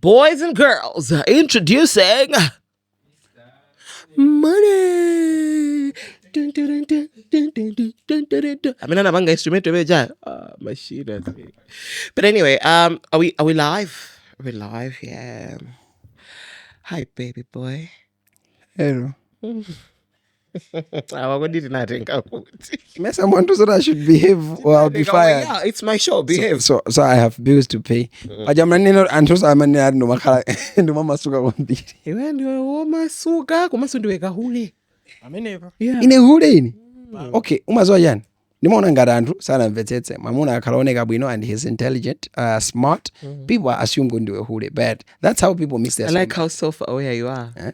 Boys and girls, introducing money. Dun, dun, dun, dun, dun, dun, dun, dun, dun. I mean, I'm an instrument to be my shit. But anyway, are we live? Are we live? Yeah. Hi, baby boy. Hello. What did I think? Someone told I should behave or I'll be fired. Yeah, it's my show. Behave. So I have bills to pay. Ajamanino antosa amani no makala no mama suka kombiri. Iwe ndio masuka kumasundiweka hule. Amenepa. Yeah. Ine hule ini. Okay, umazoa yani. Nimeona ngara anthu sana mvetsetse. Mamuna akalaoneka bwino and he's intelligent, smart. People assume kundiwe hule, but that's how people miss their I like how self-aware you are.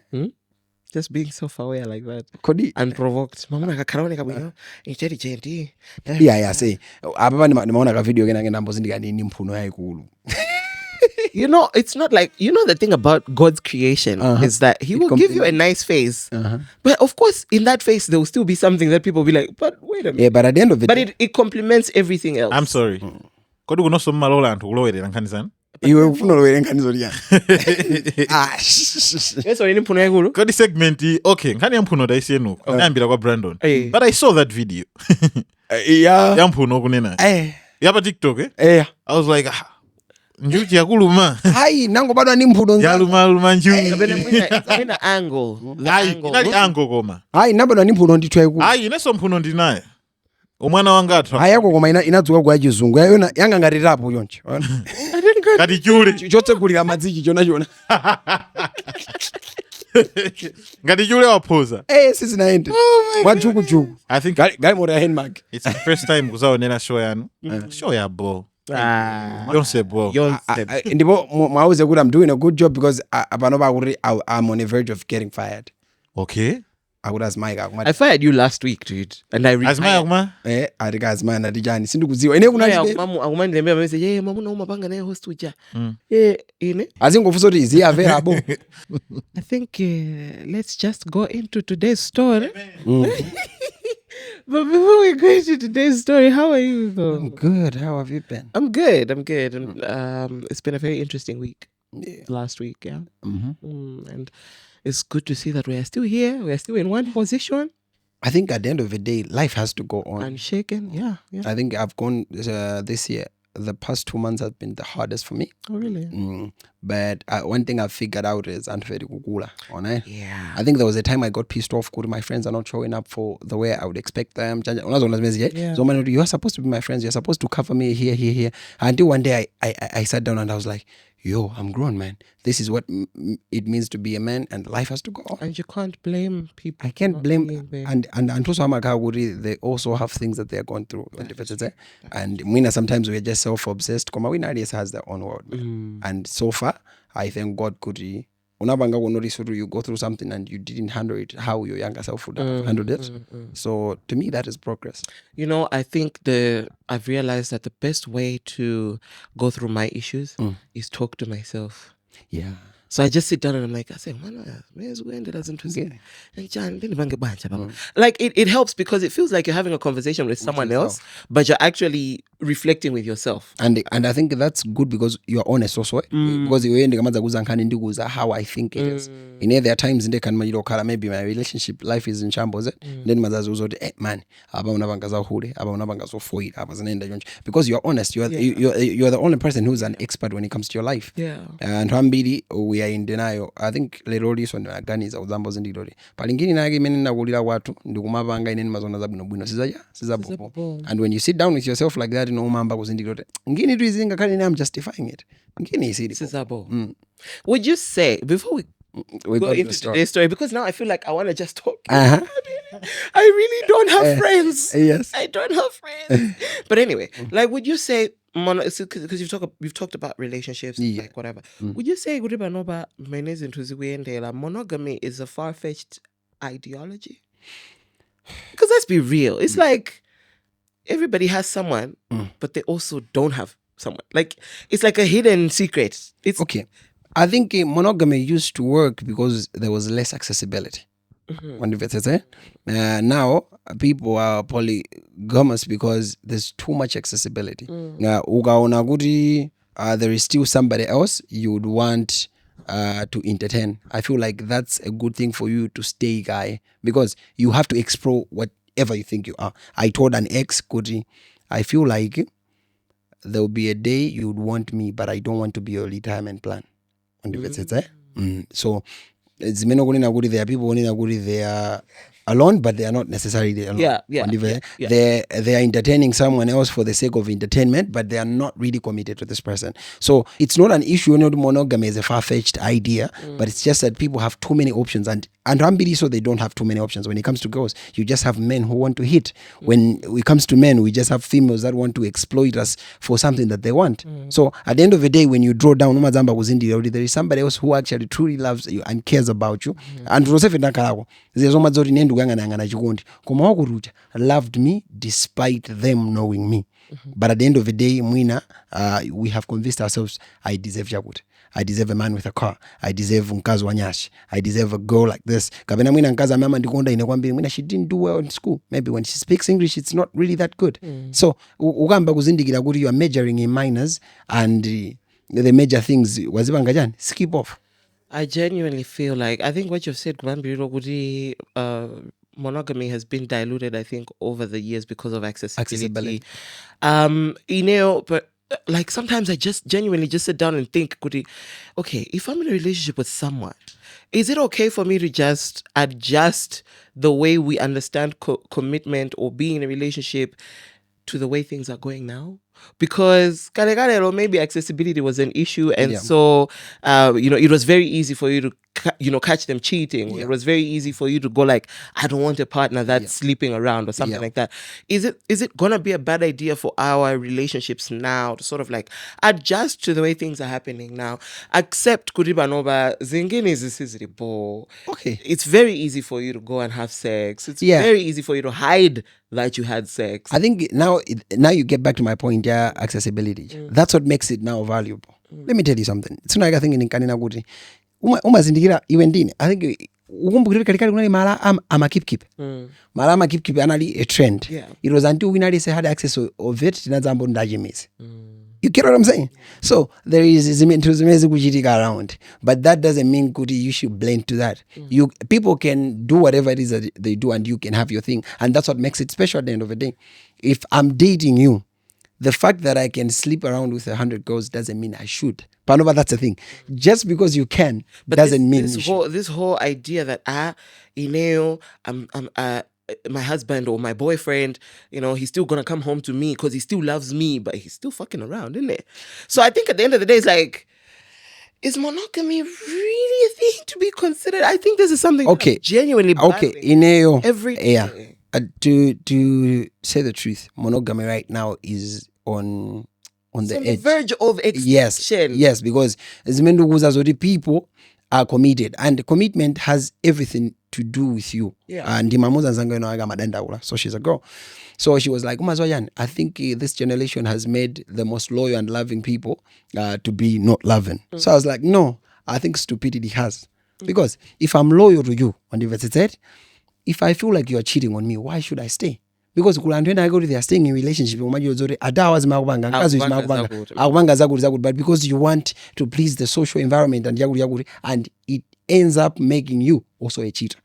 Just being self-aware like that. Kodi Unprovoked. Mamuna akalaoneka bwino, intelligent. yeah, say. Ababa nimeona ka video kena ngena mbozi ndika nini mphuno yaikulu. You know, it's not like, you know, the thing about God's creation is that he will give you a nice face. But of course, in that face, there will still be something that people will be like, but wait a minute. Yeah, but at the end of it, But it complements everything else. I'm sorry. Kodi kunosomalola anthu kulowera nkanizana. iwe ufuna lowere nkanizo lya. Yes, or any mphuno yaikulu. Kodi segment okay, nkani ya mphuno daisiyenu. Nambira kwa Brandon. But I saw that video. Yeah. Ya mphuno kunena. Yapa TikTok I was like, njuchi yakuluma. Hai, nango bado ni mphuno. Yaluma njuchi. It's an angle. The angle. Inali angle koma. Hai, nabado ni mphuno ndithu yaikulu. Hai, ineso mphuno ndinaye. Omwana wanga atha. Hai yako koma inadzuka kwa chizungu. Yayona yanga ngati rapo yonche. Kati chule. Chotsekulira madziki chona. Ngati chule waphoza. Sisi naende. Mwachukuchuku. I think Gali mora handmark. it's the first time kuzaonera show yanu. Show ya bo. Don't say bo. Ndipo mwauze kuti I'm doing a good job because apano bakuti I'm on the verge of getting fired. Okay. Akuti azimai I fired you last week, dude. And I retired. Azimaya kuma? Arika azimai natijani. Sindikuziwa. Ine kuna chide. Akumani lembea mese, yeah, mamu na umapanga na host uja. Ine. Azingofuso ti is he available? I think let's just go into today's story. But before we go into today's story, how are you though? I'm good. How have you been? I'm good. And it's been a very interesting week. Yeah. Last week, yeah. And it's good to see that we are still here. We are still in one position. I think at the end of the day, life has to go on. Unshaken, yeah. I think I've gone this year. The past 2 months have been the hardest for me. Oh, really? But one thing I've figured out is yeah. I think there was a time I got pissed off because my friends are not showing up for the way I would expect them. So you are supposed to be my friends. You're supposed to cover me here. Until one day I sat down and I was like, yo, I'm grown, man. This is what it means to be a man, and life has to go on. And you can't blame people. I can't blame. And they also have things that they're going through. And sometimes we're just self-obsessed. Winner has their own world. And so far, I thank God you go through something and you didn't handle it how your younger self would have handled it. So to me, that is progress. You know, I think I've realized that the best way to go through my issues is talk to myself. Yeah. So I just sit down and I'm like, I say, like it helps because it feels like you're having a conversation with someone else, but you're actually reflecting with yourself. And I think that's good because you're honest also. Because how I think it is. There are times in the maybe my relationship life is in shambles. Then man, because you're honest. You're the only person who's an expert when it comes to your life. Yeah. And we are in denial. I think lero liso ndo aganiza uzambo zindilori. Palingini na yake meni nakulira watu ndikumapanga ineni mazona za bwino sizapo. And when you sit down with yourself like that, umamba kuzindilori. Ngini tu izinga kali I'm justifying it. Ngini isidi. Sizapo. Would you say before we go into today's story, because now I feel like I want to just talk. I really don't have friends. Yes. I don't have friends. But anyway, like, would you say, because you've talked about relationships, like whatever. Would you say monogamy is a far-fetched ideology? Because let's be real. It's like everybody has someone, but they also don't have someone. Like, it's like a hidden secret. It's okay. I think monogamy used to work because there was less accessibility. Now people are polygamous because there's too much accessibility. Ukaona kuti there is still somebody else you would want to entertain. I feel like that's a good thing for you to stay, guy, because you have to explore whatever you think you are. I told an ex, Kuti, I feel like there will be a day you would want me, but I don't want to be your retirement plan. So it's there are people they are alone, but they are not necessarily alone. They are entertaining someone else for the sake of entertainment, but they are not really committed to this person. So it's not an issue. Monogamy is a far-fetched idea, but it's just that people have too many options, and really so they don't have too many options. When it comes to girls, you just have men who want to hit. When it comes to men, we just have females that want to exploit us for something that they want. So at the end of the day, when you draw down, there is somebody else who actually truly loves you and cares about you. And loved me despite them knowing me. But at the end of the day, we have convinced ourselves, I deserve Jagut. I deserve a man with a car. I deserve Nkazo Wanyash. I deserve a girl like this. She didn't do well in school. Maybe when she speaks English, it's not really that good. So, you are measuring in minors, and the major things, skip off. I genuinely feel like, I think what you've said, monogamy has been diluted, I think, over the years because of accessibility. But like sometimes I just genuinely just sit down and think, okay, if I'm in a relationship with someone, is it okay for me to just adjust the way we understand commitment or being in a relationship to the way things are going now? Because maybe accessibility was an issue, and so it was very easy for you to catch them cheating. It was very easy for you to go like, I don't want a partner that's sleeping around or something like that. Is it gonna be a bad idea for our relationships now to sort of like adjust to the way things are happening now? Accept Kuribanova Zingini is okay. It's very easy for you to go and have sex. It's very easy for you to hide that you had sex. I think now you get back to my point, accessibility. That's what makes it now valuable. Let me tell you something. It's not like I think in Kanina Guti. Umazindikira iwendini. I think ukumbukira kalikali kunali mala ama keep. Mala ama keep anali a trend. It was until we had access of it tinazambo ndajimisi. You get what I'm saying? So there is around, but that doesn't mean you should blend to that. People can do whatever it is that they do, and you can have your thing, and that's what makes it special at the end of the day. If I'm dating you, the fact that I can sleep around with 100 girls doesn't mean I should. Panova, that's the thing. Just because you can doesn't mean this whole idea that my husband or my boyfriend, he's still gonna come home to me because he still loves me, but he's still fucking around, isn't it? So I think at the end of the day, it's like, is monogamy really a thing to be considered? I think this is something genuinely every day. To say the truth, monogamy right now is on the edge. Verge of extinction. Yes, because as people are committed, and commitment has everything to do with you. And so she's a girl. So she was like, I think this generation has made the most loyal and loving people to be not loving. So I was like, no, I think stupidity has. Because if I'm loyal to you, if I feel like you are cheating on me, why should I stay? Because they are staying in relationship, but because you want to please the social environment and it ends up making you also a cheater.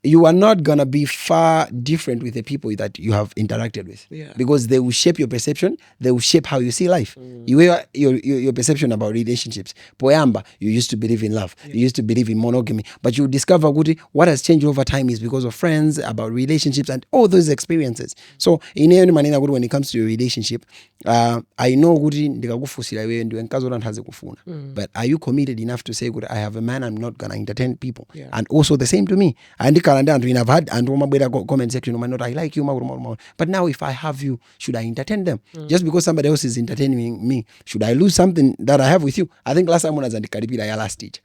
You are not gonna be far different with the people that you have interacted with, because they will shape your perception. They will shape how you see life. Your perception about relationships. Poyamba, you used to believe in love. You used to believe in monogamy, but you discover what has changed over time is because of friends, about relationships, and all those experiences. So in any manner, when it comes to your relationship, I know but are you committed enough to say, I have a man, I'm not gonna entertain people, and also the same to me. And I've had and comment section, I like you, but now if I have you, should I entertain them? Just because somebody else is entertaining me, should I lose something that I have with you? I think last time when I was at last stage,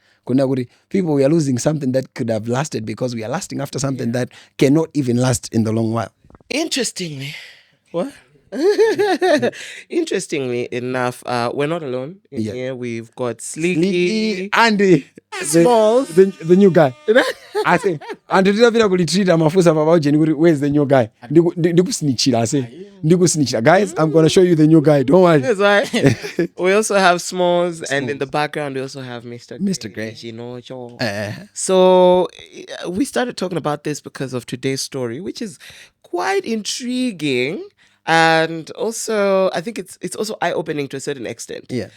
people, we are losing something that could have lasted because we are lasting after something that cannot even last in the long while. Interestingly, what? Interestingly enough, we're not alone in Yeah. here. We've got Sleeky, and Smalls. the new guy. I say, and nditapita kulitreata mafusa baba ujeni kuti where's the new guy? Ndikusnichira I say. Ndikusnichira. Guys, I'm going to show you the new guy. Don't worry. That's right. We also have Smalls, and in the background we also have Mr. Gray. You know, Joe. So we started talking about this because of today's story, which is quite intriguing. And also, I think it's also eye-opening to a certain extent. Yeah.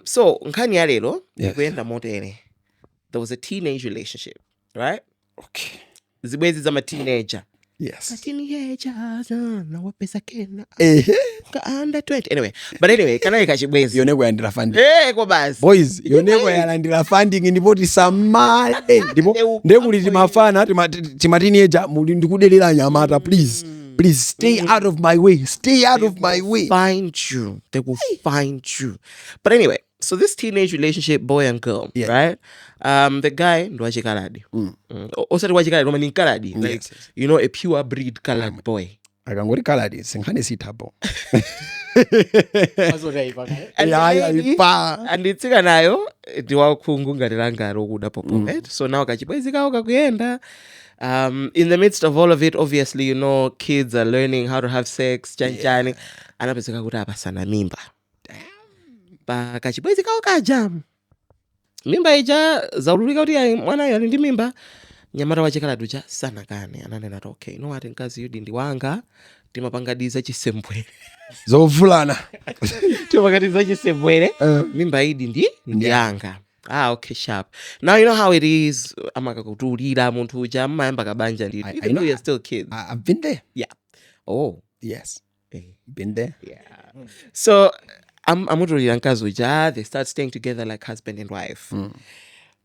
So, nkhani ya lero, Yes. kwenda motere. There was a teenage relationship, right? Okay. Zibwezi zama teenager. Yes. Teenagers, nawapesa kena. Eh. Under 20. Anyway, kana ikachibwezi. Yoneko yandira funding. Kwa basi. Boys, yoneko yalandira funding ndipoti samale. Ndipo ndekuliti mafana tima teenager muli ndikudelera nyamata please. Please stay out of my way. Stay out of my way. They will find you. But anyway, so this teenage relationship, boy and girl, Yeah. right? The guy ndo wachikaladi. Also wachikaladi Roman in kaladi. Like, Yes. you know, a pure breed colored boy. Akangori kaladi sinkhani sithapo. And Yeah, maybe- pa. and itsika nayo ndiwakhungu ngatilangaro kuda popo, right? So now kachibwezi kao kakuyenda. In the midst of all of it, obviously, you know, kids are learning how to have sex, chanchani. Anapezeka kuti apasana mimba. Pa kachibwezi kao kaja. Mimba ija zaululika kuti mwana ali ndi mimba. Nyamara wachikaladucha sana kane. Ananena okay, you know what, nkazi yudi ndi wanga. Timapangadiza chisembwere. Zovulana. Timapangadiza chisembwere. Mimba idi ndi yanga. Okay, sharp. Now you know how it is. Amakakutulira muntu uja mayamba kabanja ndi. Even though you're still kids. I've been there. Yeah. Oh. Yes. Been there. Yeah. So amutulira nkazi uja. They start staying together like husband and wife.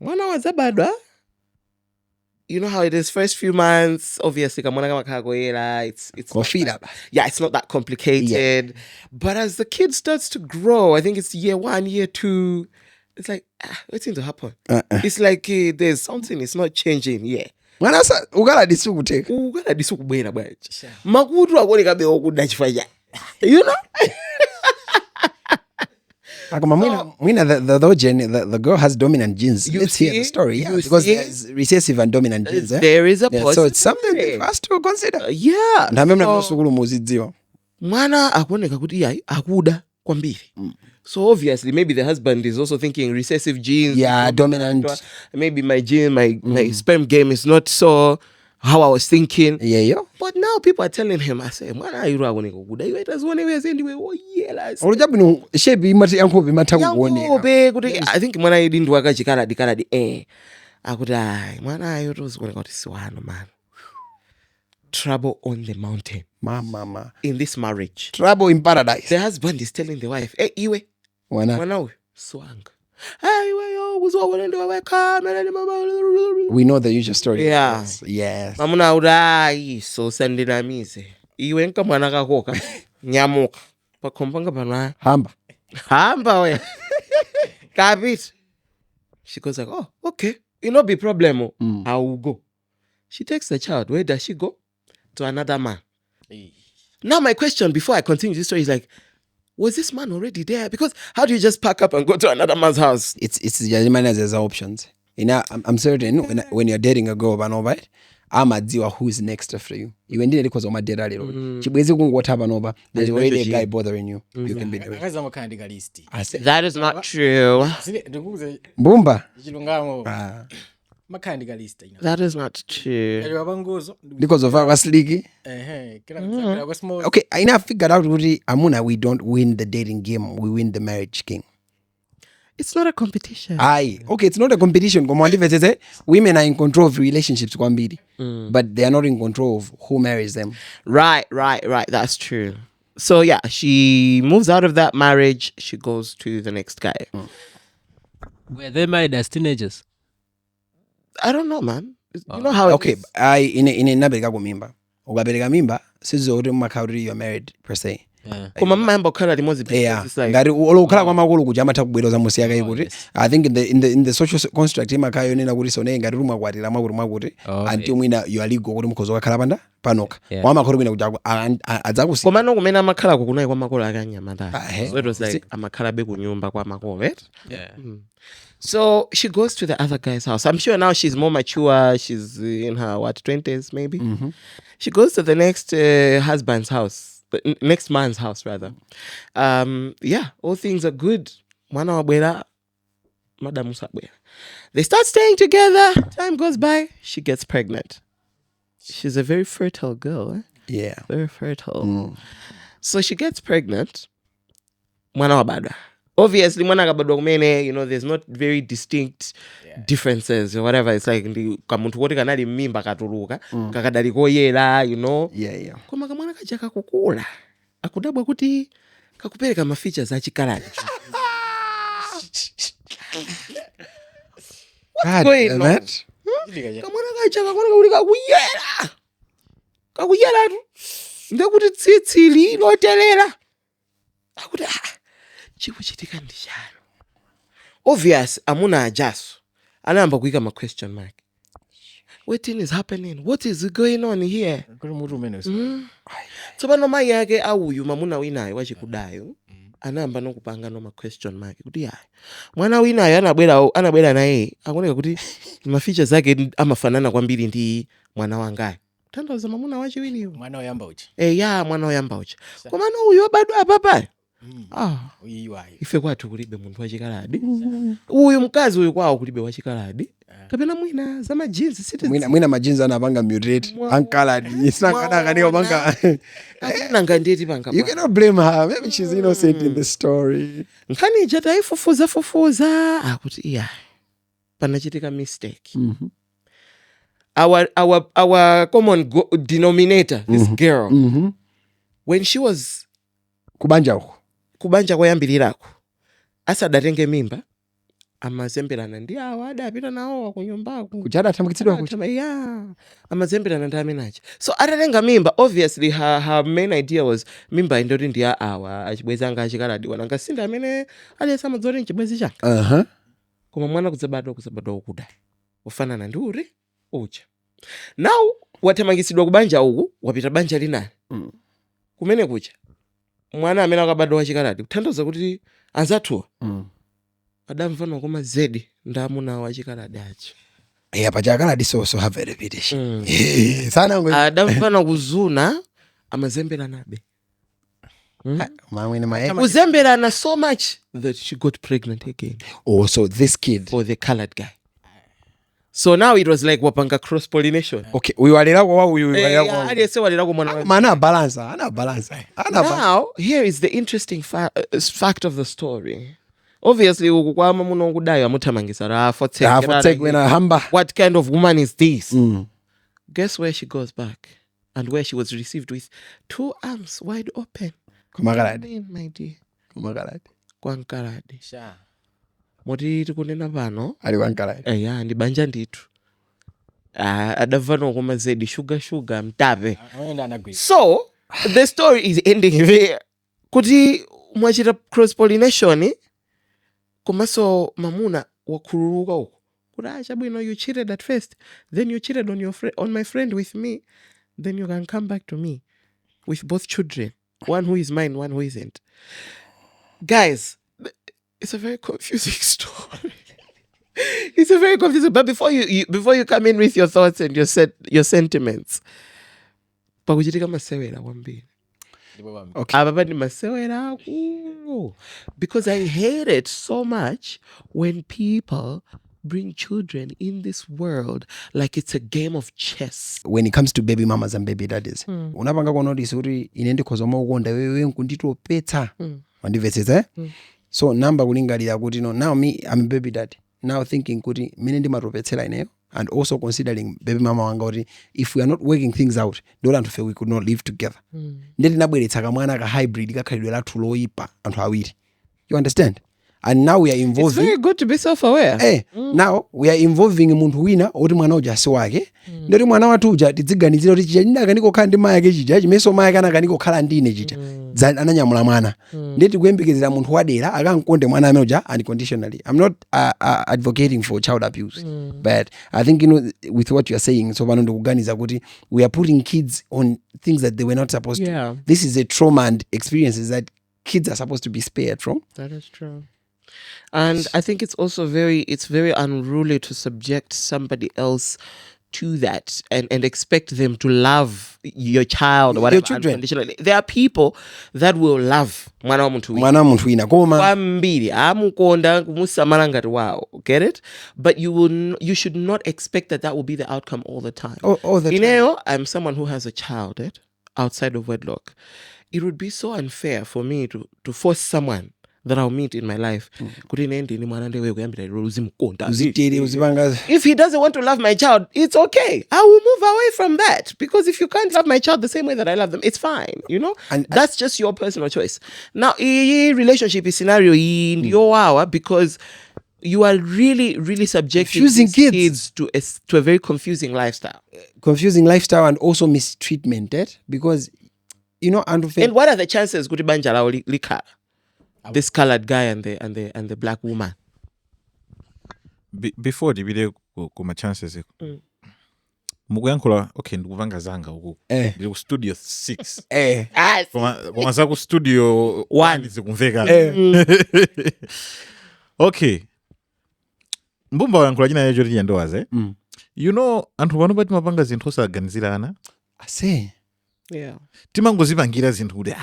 Mwana wazabadwa. You know how it is. First few months, obviously, kamwana kama kagoera. It's yeah, it's not that complicated. Yeah. But as the kid starts to grow, I think it's year 1, year 2. It's like, what's going to happen? It's like there's something, it's not changing. Yeah. Mwana sa ukaladi sikuteka. Ukaladi sikubwera bwaje. Makutu akoneka bewo kuda chifanya. You know? The girl has dominant genes. Let's hear the story. Yeah, because there's recessive and dominant genes. There is a possibility. So it's something for us to consider. Yeah. Ndamemna nosukulu muzidziwa. Mwana akoneka kuti yai akuda kwambiri. So obviously, maybe the husband is also thinking recessive genes. Yeah, dominant. Maybe my gene, my sperm game is not so how I was thinking. Yeah. But now people are telling him, I say, mwana iru akoneka kuda. You was one way anyway. Oh yeah. Olujabino shebi imati yankobe mataku kuoneka. I think mwana idi ndo akachikaladi. Akuti mwana ayo tozikoneka kuti siwano man. Trouble on the mountain. Mama. In this marriage. Trouble in paradise. The husband is telling the wife, hey, iwe. Mwana we. Swang. Iwe yo, uzo weka. We know the usual story. Yeah. Yes. Mamuna udai. So sendina mise. Iwe nka mwana kakoka. Nyamuka. Pakompanga panwa. Hamba we. Kabit. She goes like, oh, okay. It not be problem. I will go. She takes the child. Where does she go? To another man. Now my question before I continue this story is like, was this man already there? Because how do you just pack up and go to another man's house? It's just there's options. You know, I'm certain when you're dating a girl, right? Amadziwa who is next after you. Even did it because of my dad. Chibwezi kungotaba nova. There's already a guy bothering you. You can be there. That is not true. Mbumba. That is not true. Because of our sleeky. Okay, I now figured out Amuna, we don't win the dating game, we win the marriage game. It's not a competition. Okay, it's not a competition. Women are in control of relationships, but they are not in control of who marries them. Right. That's true. So yeah, she moves out of that marriage. She goes to the next guy. Were they married as teenagers? I don't know, man. You know how it is. In a nabereka mimba. Ugabereka mimba, sizo uri makauri you're married per se. koma mmayamba kukhala limodzi because it's like ngati olokhala kwa makolo kuja amatha kubweroza musiyaka ikuti I think in the social construct imakhala yonena kuti soneye ngati rumwakwatira mwakuti until mwina you are legal kuti mukhoza kukhala panoka wamakolo mwina kuti adzakusiya koma nokumene amakhalako kunayi kwa makolo ake anyamata so it was like amakhalabe kunyumba kwa makolo right? So she goes to the other guy's house. I'm sure now she's more mature. She's in her 20s maybe. She goes to the next husband's house, the next man's house rather. Yeah, all things are good. Mwana wabwera, madam usabwera. They start staying together. Time goes by. She gets pregnant. She's a very fertile girl. Yeah, very fertile. So she gets pregnant. Mwana wabada. Obviously, mwana kabadwa kumene, there's not very distinct differences or whatever. It's like kamuntu wote kanali mimba katuluka, kakadali koyera, Yeah. Koma kamwana kaja kakukula. Akudabwa kuti kakupereka ma features achikaladi. What's going on? Kamwana kaja kakulika kuyera. Kakuyera tu. Ndakuti tsitsili lotelera. Akuti chikuchitika ndi chano. Obvious amuna ajaso anayamba kuika ma question mark. What is happening? What is going on here? Tsopano mai yake auyu mamuna winayo wachikudayo anayamba nokupanga no ma question mark kuti hayi mwana winayo anabwera naye akoneka kuti ma features ake amafanana kwambiri ndi mwana wangayo. Tanthauza mamuna wachiwiniyo mwana oyamba uchi mwana oyamba uchi koma no uyu wabadwa apapa uyiwayo ife kwathu kulibe munthu wachikaladi uyu mkazi uyu kwawo kulibe wachikaladi kapena mwina za majinsi siti mwina majinsi anapanga mutate ankaladi isakadakaniwa panga nanga ndeti panga you cannot blame her, maybe she's innocent in the story. nkhani ija taifufuza akuti iya panachitika mistake. Our common denominator, this girl, when she was kubanja koyambirirako asadatenge mimba amazemberana ndi awo adapita nawo kunyumbako kuchada athamukitsidwa kuti amazemberana ndi amenacha. So atatenga mimba, obviously her main idea was mimba indoti ndi awa achibwezi anga achikaladi wananga sinda amene aliyesa madzoti nchibwezi changa. Koma mwana kuzabadwa ukuda ufanana ndi uri ucha. Now wathamangisidwa kubanja uku wapita banja linani kumene kucha mwana amene akabadwa wachikaladi kuthandiza kuti anzathuwa adamvana koma zedi ndamuna wachikaladi achi pachakaladi so have a reputation sana adamvana kuzuna amazemberanabe mwene kuzemberana so much that she got pregnant again. So this kid for the colored guy. So now it was like wapanga cross-pollination. Okay, uyuwalirako wa aliyese walirako mwana. Ana balance. Now, here is the interesting fact of the story. Obviously, ukukwama muno kudayo amuthamangisa what kind of woman is this? Guess where she goes back and where she was received with 2 arms wide open. Kumakaladi. My dear. Kumakaladi. Kwankaladi. Moti tikunena pano ali wankaladi ndi banja ndithu adavana koma zedi sugar mtape. So the story is ending here kuti mwachita cross pollination komanso mamuna wakhululuka uko kuti chabwino you cheated at first, then you cheated on my friend with me, then you can come back to me with both children, one who is mine, one who isn't. Guys, it's a very confusing story. It's a very confusing. But before you come in with your thoughts and your sentiments, pakuchitika masewera kwambiri. Okay. Ababa ni masewera akulu. Because I hate it so much when people bring children in this world like it's a game of chess. When it comes to baby mamas and baby daddies, unapanga kwa notice uri inende kozoma ukonda wewe nkunditopeta. Wandivetsetse? So namba kulingalira kuti now me I'm a baby daddy. Now thinking kuti mine ndimatopetsera ineyo, and also considering baby mama wanga kuti if we are not working things out, don't want to feel we could not live together. Ndeti nabweretsa kamwana ka hybrid kakhalidwe lathu loyipa anthu awiri. You understand? and now we are It's involving very good to be self-aware. now we are involving munthu wina oti mwana uja si wake ndoti mwana wathu uja tidziganizira kuti chija ndinakaniko ndi mayi ake chija chimenso mayi ake anakaniko khala ndi ine chija ananyamula mwana ndeti kuyembekezera munthu wadera akankonde mwana amene uja unconditionally. I'm not advocating for child abuse, but I think with what you are saying, so pano ndikuganiza kuti we are putting kids on things that they were not supposed to. This is a trauma and experiences that kids are supposed to be spared from. That is true. And I think it's also very unruly to subject somebody else to that and expect them to love your child or whatever, your children unconditionally. There are people that will love mwana wa munthu wina koma kwambiri amukonda kumusamala ngati wawo, get it? But you should not expect that will be the outcome all the time. All the time. Ineo, I'm someone who has a child outside of wedlock. It would be so unfair for me to force someone that I'll meet in my life. If he doesn't want to love my child, it's okay. I will move away from that. Because if you can't love my child the same way that I love them, it's fine, And that's just your personal choice. Now, relationship is scenario in your hour because you are really, really subjecting kids to a very confusing lifestyle. Confusing lifestyle and also mistreatment, because and what are the chances kuti banja lao likhala? This colored guy and the black woman. Before the kuma chances mukuyankhula okay ndikupanga zanga uku ndiri ku studio 6 koma za ku studio 1 zikumveka okay Mbumba wayankhula china yecho tiyandowaze anthu pano pati mapanga zinthu osaganizirana timangozipangira zinthu kuti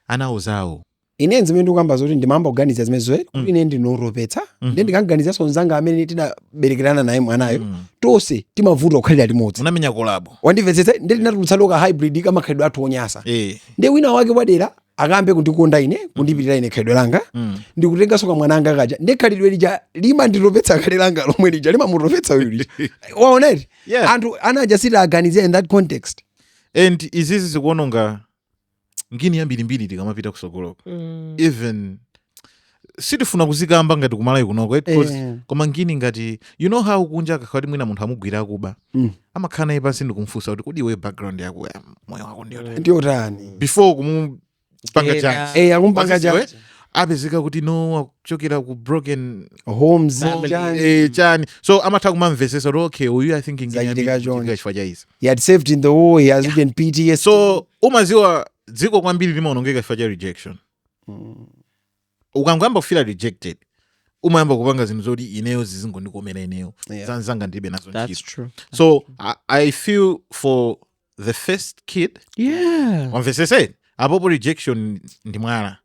anawo zawo ine zimene ndikukamba zoti ndimamboganiza zimenezo kuti ine ndinoropetsa ndi ndikanganizaso nzanga amene tinaberekerana naye mwanayo tonse timavuta kukhalira limodzi unamenya kolabo wandimvetsetsa ndi tinatulutsa loka hybrid kamakhalidwe athu onyasa ndi wina wake wadera akambe kundikonda ine kundipitira ine khalidwe langa ndikutenganso ka mwananga kaja ndi khalidwe lija limandiropetsa khalidwe langa lomwe lija limamuropetsa uyu waoneti anthu anaja sitiaganize in that context and izizi zikuononga ngini yambirimbiri tikamapita kusogoloko even sitifuna kuzikamba ngati kumalawi kunoko koma ngini ngati how kunja kakhati mwina munthu amugwira kuba amakhala naye pansi ndikumfunsa kuti kodi iwe background yako moyo wako ndiyotani before kumupanga chake akumpanga chake apezeka kuti akuchokera ku broken homes chani so amatha kumamvesesa kuti okay uyu I think chifukwa cha izi he had saved in the war, he has even PTSD. So umaziwa dziko kwambiri limaonongeka chifukwa cha rejection. Ukangamba kufila rejected umayamba kupanga zinthu zoti ineyo zizingondikomera ineyo zanzanga ndibe nazo ntchito. That's true. So I feel for the first kid wamvesese apopo rejection ndi mwala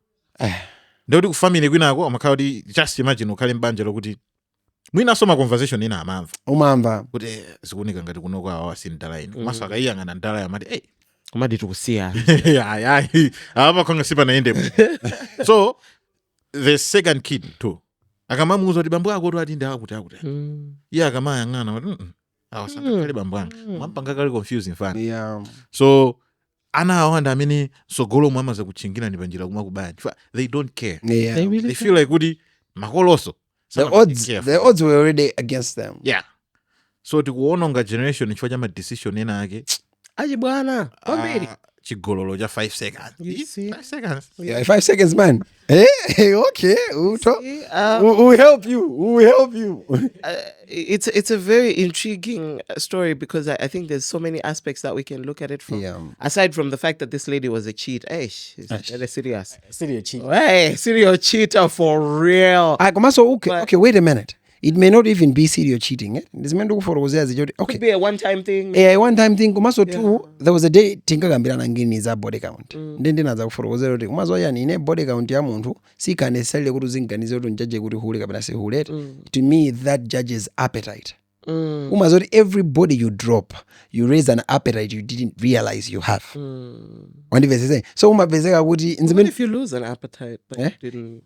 ndikuti kufamily kwinako amakhala kuti just imagine ukhale mbanja lokuti mwina soma conversation ina umamva kuti zikunika ngati kunoko awa sindala ino maso akayiyang'ana ndala yamati kumati tikusiya amakhanga sipa naende so the second kid too akamamuuza kuti bambo ako ati ndi akuti iye akamayang'ana kuti awasangakhale bambo anga mwampanga kali confusing fana so ana awanda amene sogolo mwe amaza kuchingira ndi panjira kumwa kubaya they don't care. They feel like kuti makoloso the odds were already against them. So tikuononga generation chifukwa cha decision ena ake bwana kwambiri chigololo cha 5 seconds. 5 seconds. 5 seconds, man. Okay. We'll help you. It's a very intriguing story because I think there's so many aspects that we can look at it from. Aside from the fact that this lady was a cheat. She's very serious. Serial cheater. Hey, serial cheater for real. Okay, wait a minute. It may not even be serial cheating. Okay. Could be a one-time thing. A one-time thing. Kumaso too, there was a day tinkagambirana ngini za body count. Ndi naza kufotokozera kuti kumaso yani ine body count ya muntu sika necessarily kuti uzinganize kuti njaje kuti hule kapena si hule. To me that judges appetite. Kumaso everybody you drop, you raise an appetite you didn't realize you have. Wandivese so umapezeka kuti what if you lose an appetite but you didn't?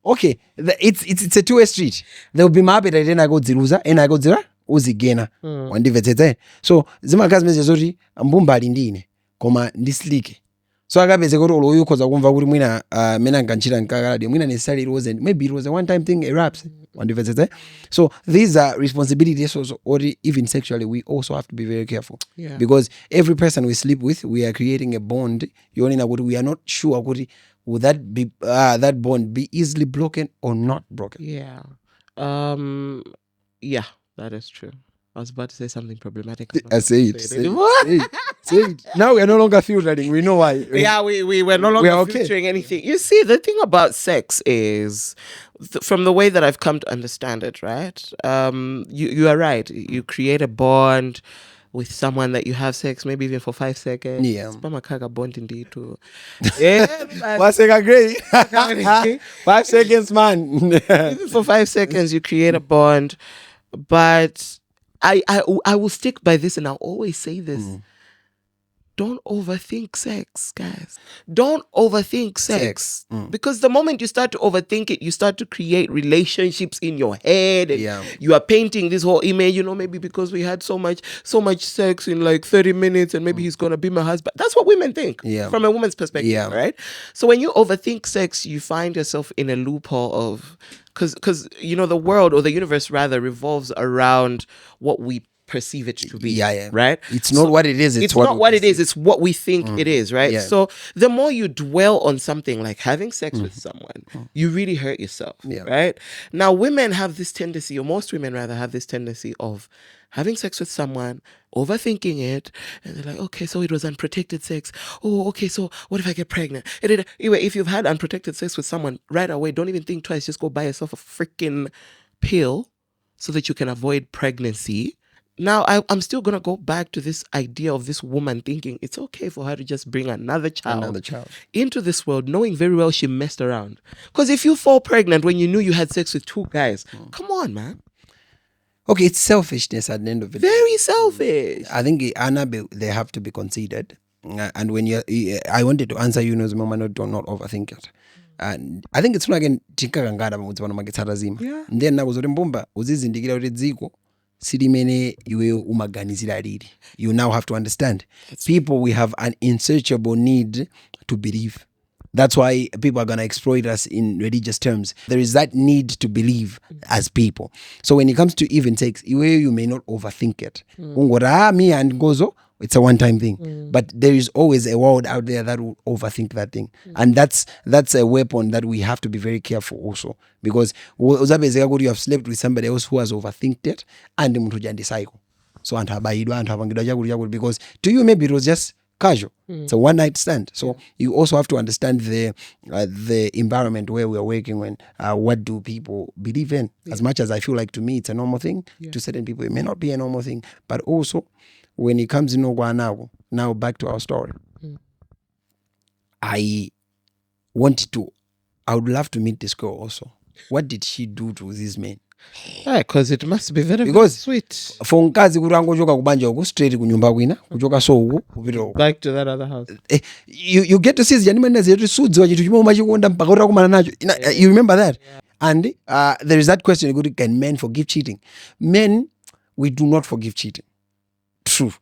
Okay, it's a two-way street. There will be my appetite and I go ziluza and I go zira uzigena. Wandivetse. So zimakazi meze zoti Mbumba ali ndine koma ndislike. so akapeze kuti uloyo ukhoza kumva kuti mwina mene ankanchita nkakaladi mwina necessarily it wasn't, maybe it was a one time thing, erupts wandipezetse. So these are responsibilities also, or even sexually we also have to be very careful, because every person we sleep with we are creating a bond yonena kuti we are not sure kuti would that bond be easily broken or not broken. Yeah, that is true. I was about to say something problematic. Say it. Now we are no longer filtering. We know why. Yeah, we were no longer filtering anything. You see, the thing about sex is, from the way that I've come to understand it, right? You are right. You create a bond with someone that you have sex, maybe even for 5 seconds. Yeah. Spamakaga bond indeed too. Yeah. 1 second, great. 5 seconds, man. Even for 5 seconds, you create a bond, but I will stick by this, and I'll always say this. Don't overthink sex, guys. Don't overthink sex. Because the moment you start to overthink it, you start to create relationships in your head. And you are painting this whole image, maybe because we had so much sex in like 30 minutes and maybe he's going to be my husband. That's what women think from a woman's perspective, right? So when you overthink sex, you find yourself in a loophole of... Because the world, or the universe rather, revolves around what we perceive it to be, right? It's not what it is. It's not what it is. It's what we think it is, right? So the more you dwell on something like having sex with someone, you really hurt yourself, right? Now, women have this tendency, or most women rather have this tendency of having sex with someone, overthinking it, and they're like, okay, so it was unprotected sex. Oh, okay, so what if I get pregnant? Anyway, if you've had unprotected sex with someone, right away, don't even think twice. Just go buy yourself a freaking pill so that you can avoid pregnancy. Now, I'm still going to go back to this idea of this woman thinking it's okay for her to just bring another child into this world, knowing very well she messed around. Because if you fall pregnant when you knew you had sex with 2 guys, come on, man. Okay, it's selfishness at the end of it. Very selfish. I think they have to be considered. And when I wanted to answer you, do not overthink it. And I think it's not again chikakangada mutwana magetsharazima. And then nakuzoti Mbumba uzizindikira kuti dziko silimene iwe umaganizira lili. You now have to understand. People, we have an insatiable need to believe. That's why people are going to exploit us in religious terms. There is that need to believe as people. So when it comes to even sex, you may not overthink it. Me and Ngozo, it's a one-time thing. But there is always a world out there that will overthink that thing. And that's a weapon that we have to be very careful also. Because you have slept with somebody else who has overthinked it, and so because to you maybe it was just casual. It's a one-night stand. So you also have to understand the environment where we are working when what do people believe in. As much as I feel like to me it's a normal thing, to certain people it may not be a normal thing. But also when it comes to now back to our story, I would love to meet this girl also. What did she do to these men? Yeah, because it must be very, very sweet. For nkazi kuti angochoka kubanja uko straight kunyumba kwina kuchoka so uko kupita uko back to that other house. You get to see janimene zetu sudziwa chitu chimwe machikonda mpaka utakumana nacho. You remember that? And there is that question, good, can men forgive cheating? Men, we do not forgive cheating. True.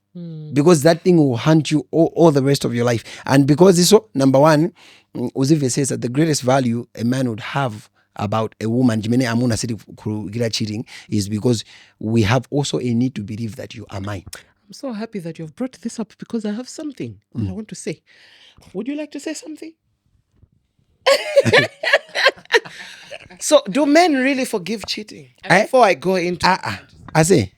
Because that thing will haunt you all the rest of your life. And because this, number one, Uzive says that the greatest value a man would have about a woman cheating is because we have also a need to believe that you are mine. I'm so happy that you've brought this up because I have something I want to say. Would you like to say something? So, do men really forgive cheating? Before I go into I say,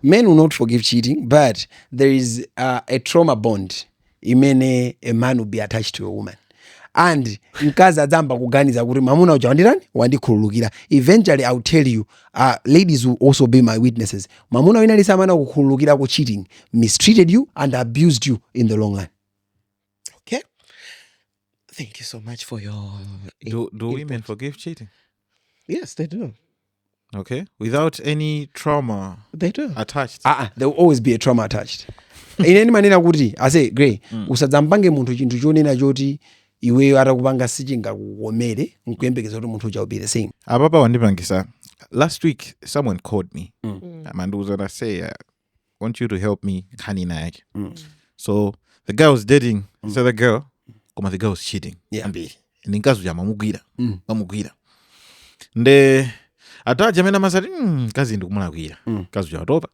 men will not forgive cheating, but there is a trauma bond. A man will be attached to a woman. And mkazi adzamba kuganiza kuti mamuna uja wandikhululukira. Eventually I'll tell you, ladies will also be my witnesses. Mamuna wina lisamana kukhululukira ku cheating mistreated you and abused you in the long run. Okay. Thank you so much for your Do women forgive cheating? Yes, they do. Okay. Without any trauma they do attached. There will always be a trauma attached. In any manena kuti, I say, Gray, usadzambange munthu chinthu chonena choti iweyo atakupanga sichinga kuomere nkuyembekeza kuti munthu uja will be the same. Ababa wandipangisa. Last week someone called me. Manduza na say, I want you to help me kani na yake. So the guy was dating this other girl koma the girl was cheating Yeah. ambiri ndi mkazi uja mamugwira nde ataja amene amazati mkazi ndikumulakwira mkazi uja watopa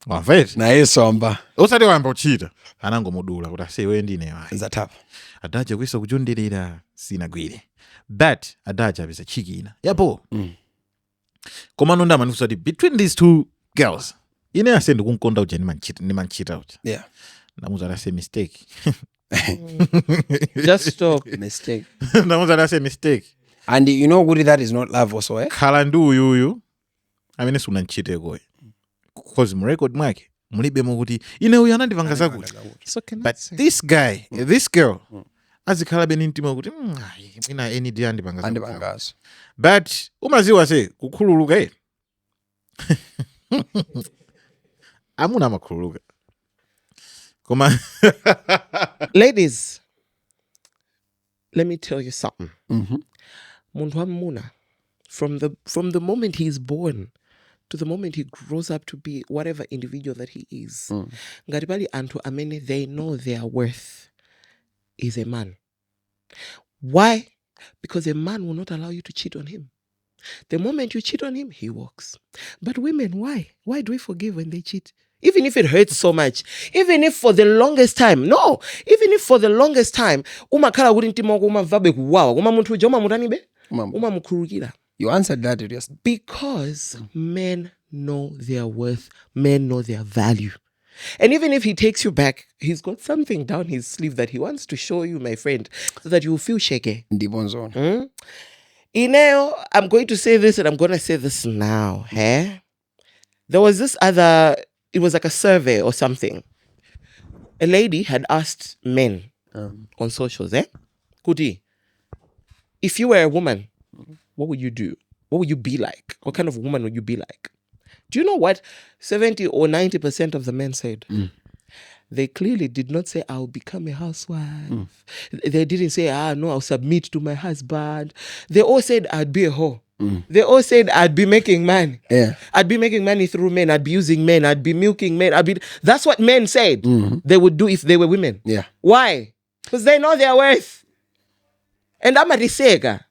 wamvete naye somba osati wayamba kuchita anangomudula kuti ase iwe ndine wayi zatapa adaja kuyesa kuchonderera sinagwire but adaja apeza chikina yapo koma nonda manifusa kuti between these two girls ine ase ndikunkonda uja ndimanchita uja yeah ndamuzati ase mistake Just stop. mistake ndamuzati ase mistake and you know kuti that is not love also khala ndi uyuyu amene sunanchitekoyo cause murecord mwake mulibemo kuti ine uyu anandipanga zakuti So can I but say? this guy this girl azikhala beni mtima kuti mwina any day andipanga zakuti andipangaso but umaziwa se kukhululuka amuna amakhululuka koma Ladies, let me tell you something. Mhm. Muntu wamuna, from the moment he is born to the moment he grows up to be whatever individual that he is, ngati pali anthu amene they know their worth is a man. Why? Because a man will not allow you to cheat on him. The moment you cheat on him, he walks. But women, why? Why do we forgive when they cheat? Even if it hurts so much, even if for the longest time, umakhala kuti mtima wako umavabe kuwawa, koma munthu uja umamutanibe, umamukhululukira. you answered that just Because men know their worth, men know their value. And even if he takes you back, he's got something down his sleeve that he wants to show you, my friend, so that you will feel shaky. ndipo nzona Ineo, I'm going to say this and I'm going to say this now. There was this other, it was like a survey or something. A lady had asked men on socials, Kuti, if you were a woman, what would you do? What would you be like? What kind of woman would you be like? Do you know what 70 or 90% of the men said? They clearly did not say, I'll become a housewife. They didn't say, no, I'll submit to my husband. They all said, I'd be a whore. They all said, I'd be making money. Yeah. I'd be making money through men. I'd be using men. I'd be milking men. That's what men said they would do if they were women. Yeah. Why? Because they know their worth. And I'm a risega.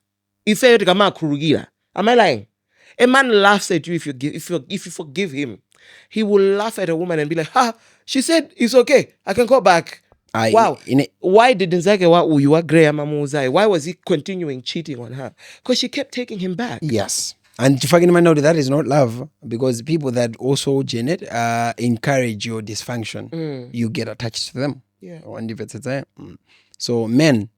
Am I lying? A man laughs at you if you forgive him. He will laugh at a woman and be like, she said it's okay. I can go back. Wow. Why did Nzake why was he continuing cheating on her? Because she kept taking him back. Yes. And fucking man know that is not love, because people that also Janet encourage your dysfunction, you get attached to them. Yeah. And if it's so men,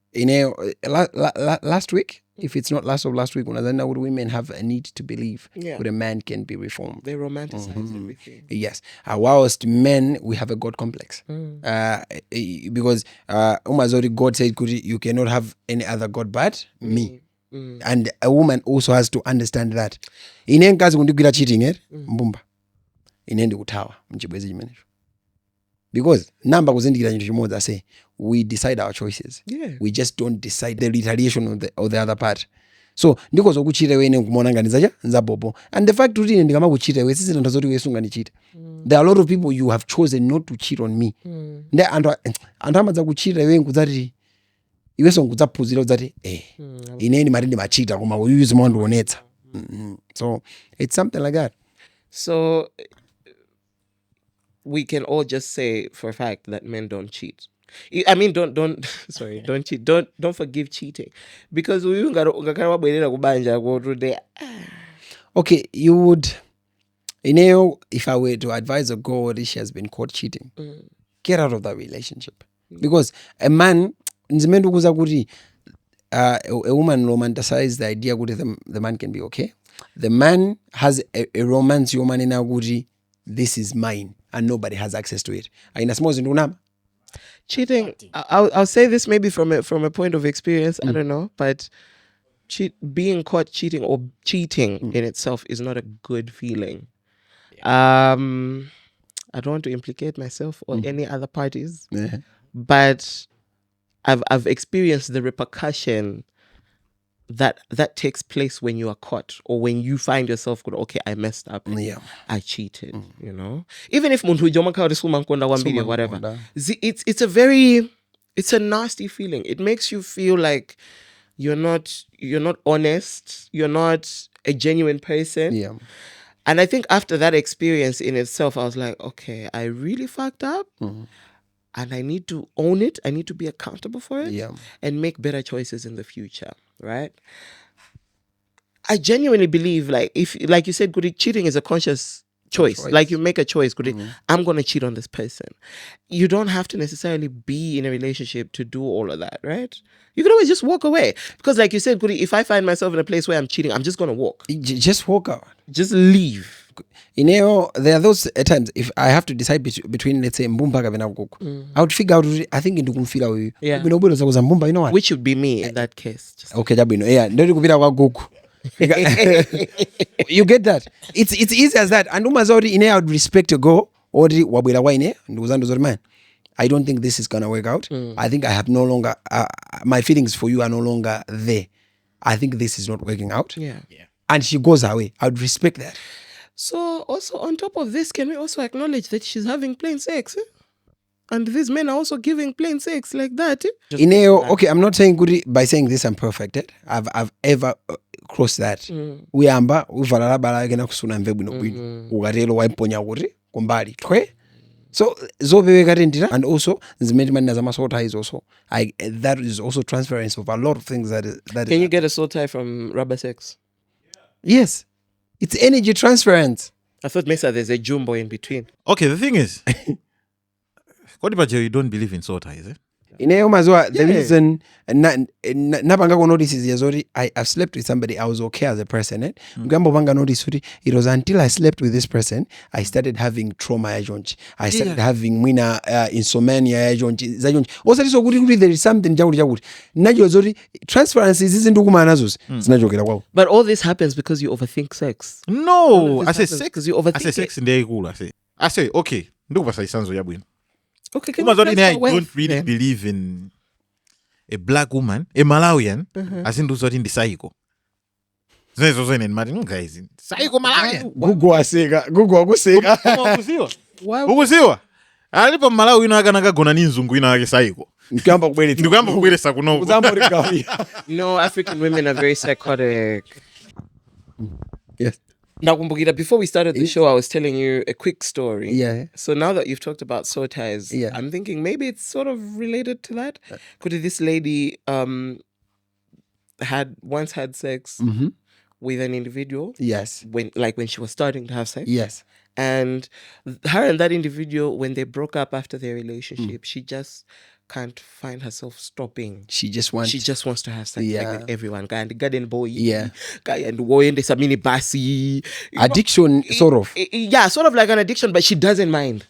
last week, if it's not last week, then would women have a need to believe that a man can be reformed. They romanticize everything. Yes. Whilst men, we have a God complex. Because Umazori, God said, you cannot have any other God but me. And a woman also has to understand that. Inenkazi kundigwira cheating, Mbumba. Inendi kutawa, mchibwezi jimenesho. Because namba kuzindikira chintu chimodzi say we decide our choices. Yeah. We just don't decide the retaliation of the other part. So ndiko zokuchita iwe ine kumona ngani zacha nzabobo. And the fact kuti ine ndikama kuchita iwe sisi nthawi zoti iwe sunganichita. There are a lot of people you have chosen not to cheat on me. Nde anthu amadza kuchita iwe nkuzati iwe songudzaphunzira udzati ineni mari ndimachita koma uyuzi mwandionetsa. So it's something like that. So we can all just say for a fact that men don't cheat. I mean, don't sorry, don't cheat. Don't forgive cheating, because we ungakhala wabwerera kubanja today. Okay, you would, if I were to advise a girl that she has been caught cheating, get out of that relationship, because a man, a woman romanticizes the idea that the man can be okay. The man has a romance woman in a this is mine and nobody has access to it. Cheating, I'll say this maybe from a point of experience, I don't know, but being caught cheating or cheating in itself is not a good feeling. I don't want to implicate myself or any other parties, but I've experienced the repercussion that takes place when you are caught or when you find yourself going, okay, I messed up. I cheated, you know. Even if muntu joma ka risuma nkonda wambili whatever. It's It's a nasty feeling. It makes you feel like you're not honest. You're not a genuine person. Yeah. And I think after that experience in itself, I was like, okay, I really fucked up. And I need to own it. I need to be accountable for it. Yeah. And make better choices in the future. Right? I genuinely believe, like you said, Guri, cheating is a conscious choice. Like you make a choice, Guri, I'm gonna cheat on this person. You don't have to necessarily be in a relationship to do all of that, right? You can always just walk away. Because like you said, Guri, if I find myself in a place where I'm cheating, I'm just gonna walk. Just walk out. Just leave. There are those times if I have to decide between, let's say, Mbumba and Gugu, I would figure out, I think into kumfila with Yeah. Mbumba, you know what? Which would be me in that case. Just Okay, yeah, ndio kupita kwa Gugu. You get that? It's easy as that. And umazori ine I would respect to go ori wabwira wa ine nduzandu zori man. I don't think this is gonna work out. I think I have no longer my feelings for you are no longer there. I think this is not working out. yeah. And she goes away. I would respect that. So also on top of this, can we also acknowledge that she's having plain sex? And these men are also giving plain sex like that. Okay, I'm not saying good by saying this I'm perfected. I've ever crossed that. Uyamba uvalala bala gena kusuna mvebu no bwino. Ugatelo waiponya kuti kumbali. Twe. So zobe garendira, and also zimendimani na zama soul ties also. That is also transference of a lot of things that Can you get a soul tie from rubber sex? Yes. It's energy transference. I thought Mista there's a jumbo in between. Okay, the thing is, you don't believe in soul ties, eh? The reason napanga ko notice is yazori I've slept with somebody, I was okay as a person, eh? Mgambo banga notice it was until I slept with this person I started having trauma ya jonchi. I started having insomnia ya jonchi. Also there is something jawuri. Najo zori transference is into kumana zos. Zinajokera kwao. But all this happens because you overthink sex. No, I say sex. Because you overthink I say sex in the cool. I say okay. Ndukubasa isanzo yabwino. Okay, I don't really believe in a black woman, a Malawian, as in those in the psycho. There's also in Martin guys. Psycho Malawian. Gugu agusega. Why? Ukusiwa. Alipo Malawi inaganaga gona ninzungu inage psycho. Ndikamba kubelesa kuno. No, African women are very psychotic. Yes. Now, Kumbukita, before we started the show, I was telling you a quick story. Yeah. So now that you've talked about soul ties, Yeah. I'm thinking maybe it's sort of related to that. Could this lady once had sex with an individual? Yes. When she was starting to have sex? Yes. And her and that individual, when they broke up after their relationship, she just can't find herself stopping. She just wants to have sex Yeah. like with everyone. Guy and the garden boy. Yeah. Guy and the boy and the samini basi. addiction, sort of. Yeah, sort of like an addiction, but she doesn't mind.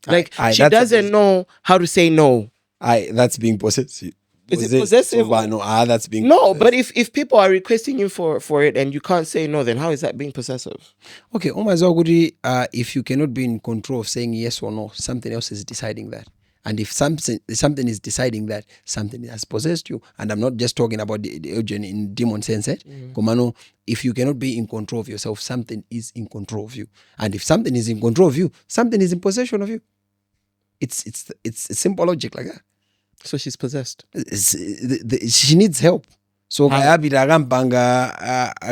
Like she that's doesn't know how to say no. That's being possessive. Is it possessive? That's being No, possessive. but if people are requesting you for it and you can't say no, then how is that being possessive? Okay, Omazoguri, if you cannot be in control of saying yes or no, something else is deciding that. And if something is deciding that, something has possessed you. And I'm not just talking about the in demon sense. Komano, if you cannot be in control of yourself, something is in control of you. And if something is in control of you, something is in possession of you. It's simple logic like that. So she's possessed. She needs help. So kaya bidagambanga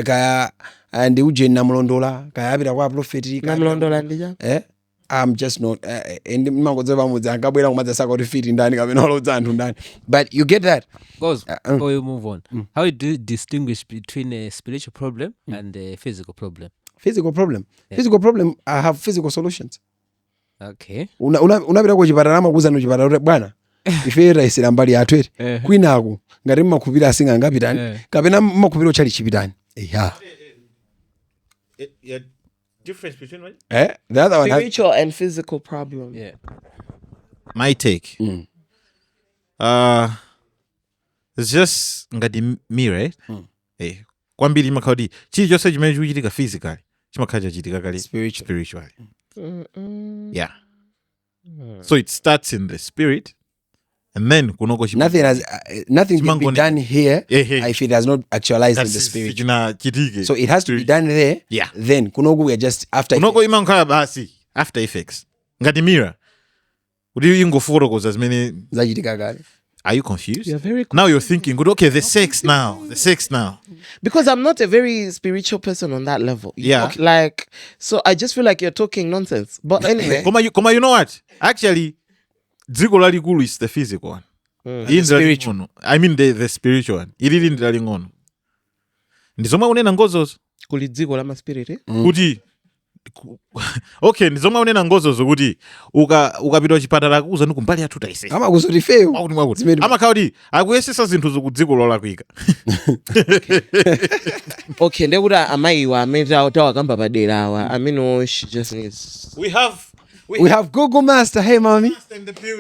kaya and uje namlondola kaya bidagwa prophetic Namlondola ndija. I'm just not and mangodzeva mudza ngabwera kumadza saka kuti Phiri ndani kapena olodza anthu ndani, but you get that. Goes before you move on, how do you distinguish between a spiritual problem and a physical problem? Physical problem I have physical solutions. Okay. Unapita kuchipatala amakuza no chipatala bwana ife raisira mbali yathu ere kwinaku ngati mmakupira asinga ngapitani kapena mmakupira ochali chipitani. Yeah. Difference between what? The other one Spiritual and physical problem. Yeah. My take. It's just ngati me, right? Kwambiri makadi chili chose chimene chikuchitika physically chimakhala chachitika kale spiritually. Yeah. So it starts in the spirit and then kunoko nothing can be done here if it has not actualized in the spirit. So it has to be done there. Yeah. Then kunoko we are just after kunoko imankhala basi after effects ngati mirror udi ingoforokoza zimene zachitika kale. Are you confused? You're very Now you're thinking, good, okay, the sex now. because I'm not a very spiritual person on that level. Yeah. Okay, like, so I just feel like you're talking nonsense. But anyway, Koma, you know what? Actually, dziko lalikulu is the physical one. The spiritual. I mean the spiritual one. Ilili ndali ngono. Ndizomwe unena ngozozo. kuli dziko la maspiriti. Kuti okay, ndizomwe unena ngozozo kuti ukapita chipatala kuuza ndi kumbali yathu taise. Ama kuzoti feo. Mwakuti. Amakauti akuyesesa zinthu zokudziko lola kuika. Okay, ndekuti amayiwa amene tawakamba padera awa. I mean, no, she just needs. We have Google Master. Hey, mommy.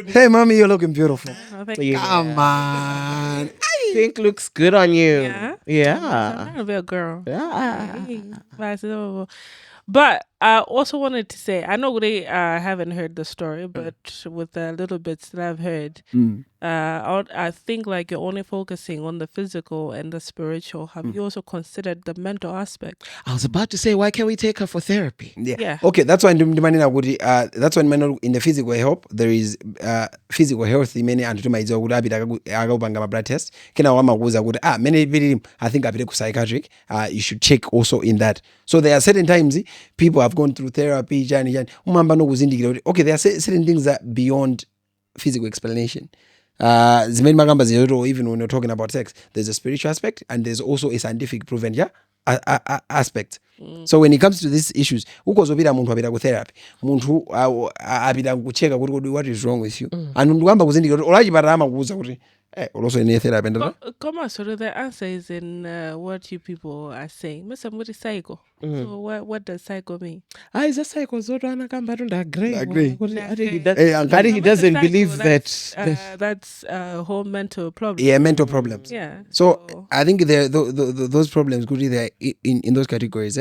Hey, mommy, you're looking beautiful. Oh, thank Yeah. Come on. Pink looks good on you. Yeah. Yeah. I'm a real girl. Yeah. But I also wanted to say, I know they haven't heard the story, but with the little bits that I've heard, I think like you're only focusing on the physical and the spiritual. Have you also considered the mental aspect? I was about to say, why can't we take her for therapy? Yeah. Okay, that's why in the physical health, there is physical health many and to my agabanga blood test. Kena wama kuza kuti many I think apite ku psychiatric. You should check also in that. So there are certain times people have gone through therapy, okay, there are certain things that beyond physical explanation. Even when you're talking about sex, there's a spiritual aspect and there's also a scientific proven aspect. So when it comes to these issues, ukozopita munthu apita ku therapy, munthu apita kucheka kuti what is wrong with you, and ndikamba kuzindikira kuti olachipata amakuuza kuti also in therapy. Come on, so the answer is in what you people are saying. Mr. Muti psycho. So what does psycho mean? Is a psycho zoto anakamba to agree. Agree. I think he doesn't believe that. That's a whole mental problem. Yeah, mental problems. Yeah. So I think those problems could be there in those categories.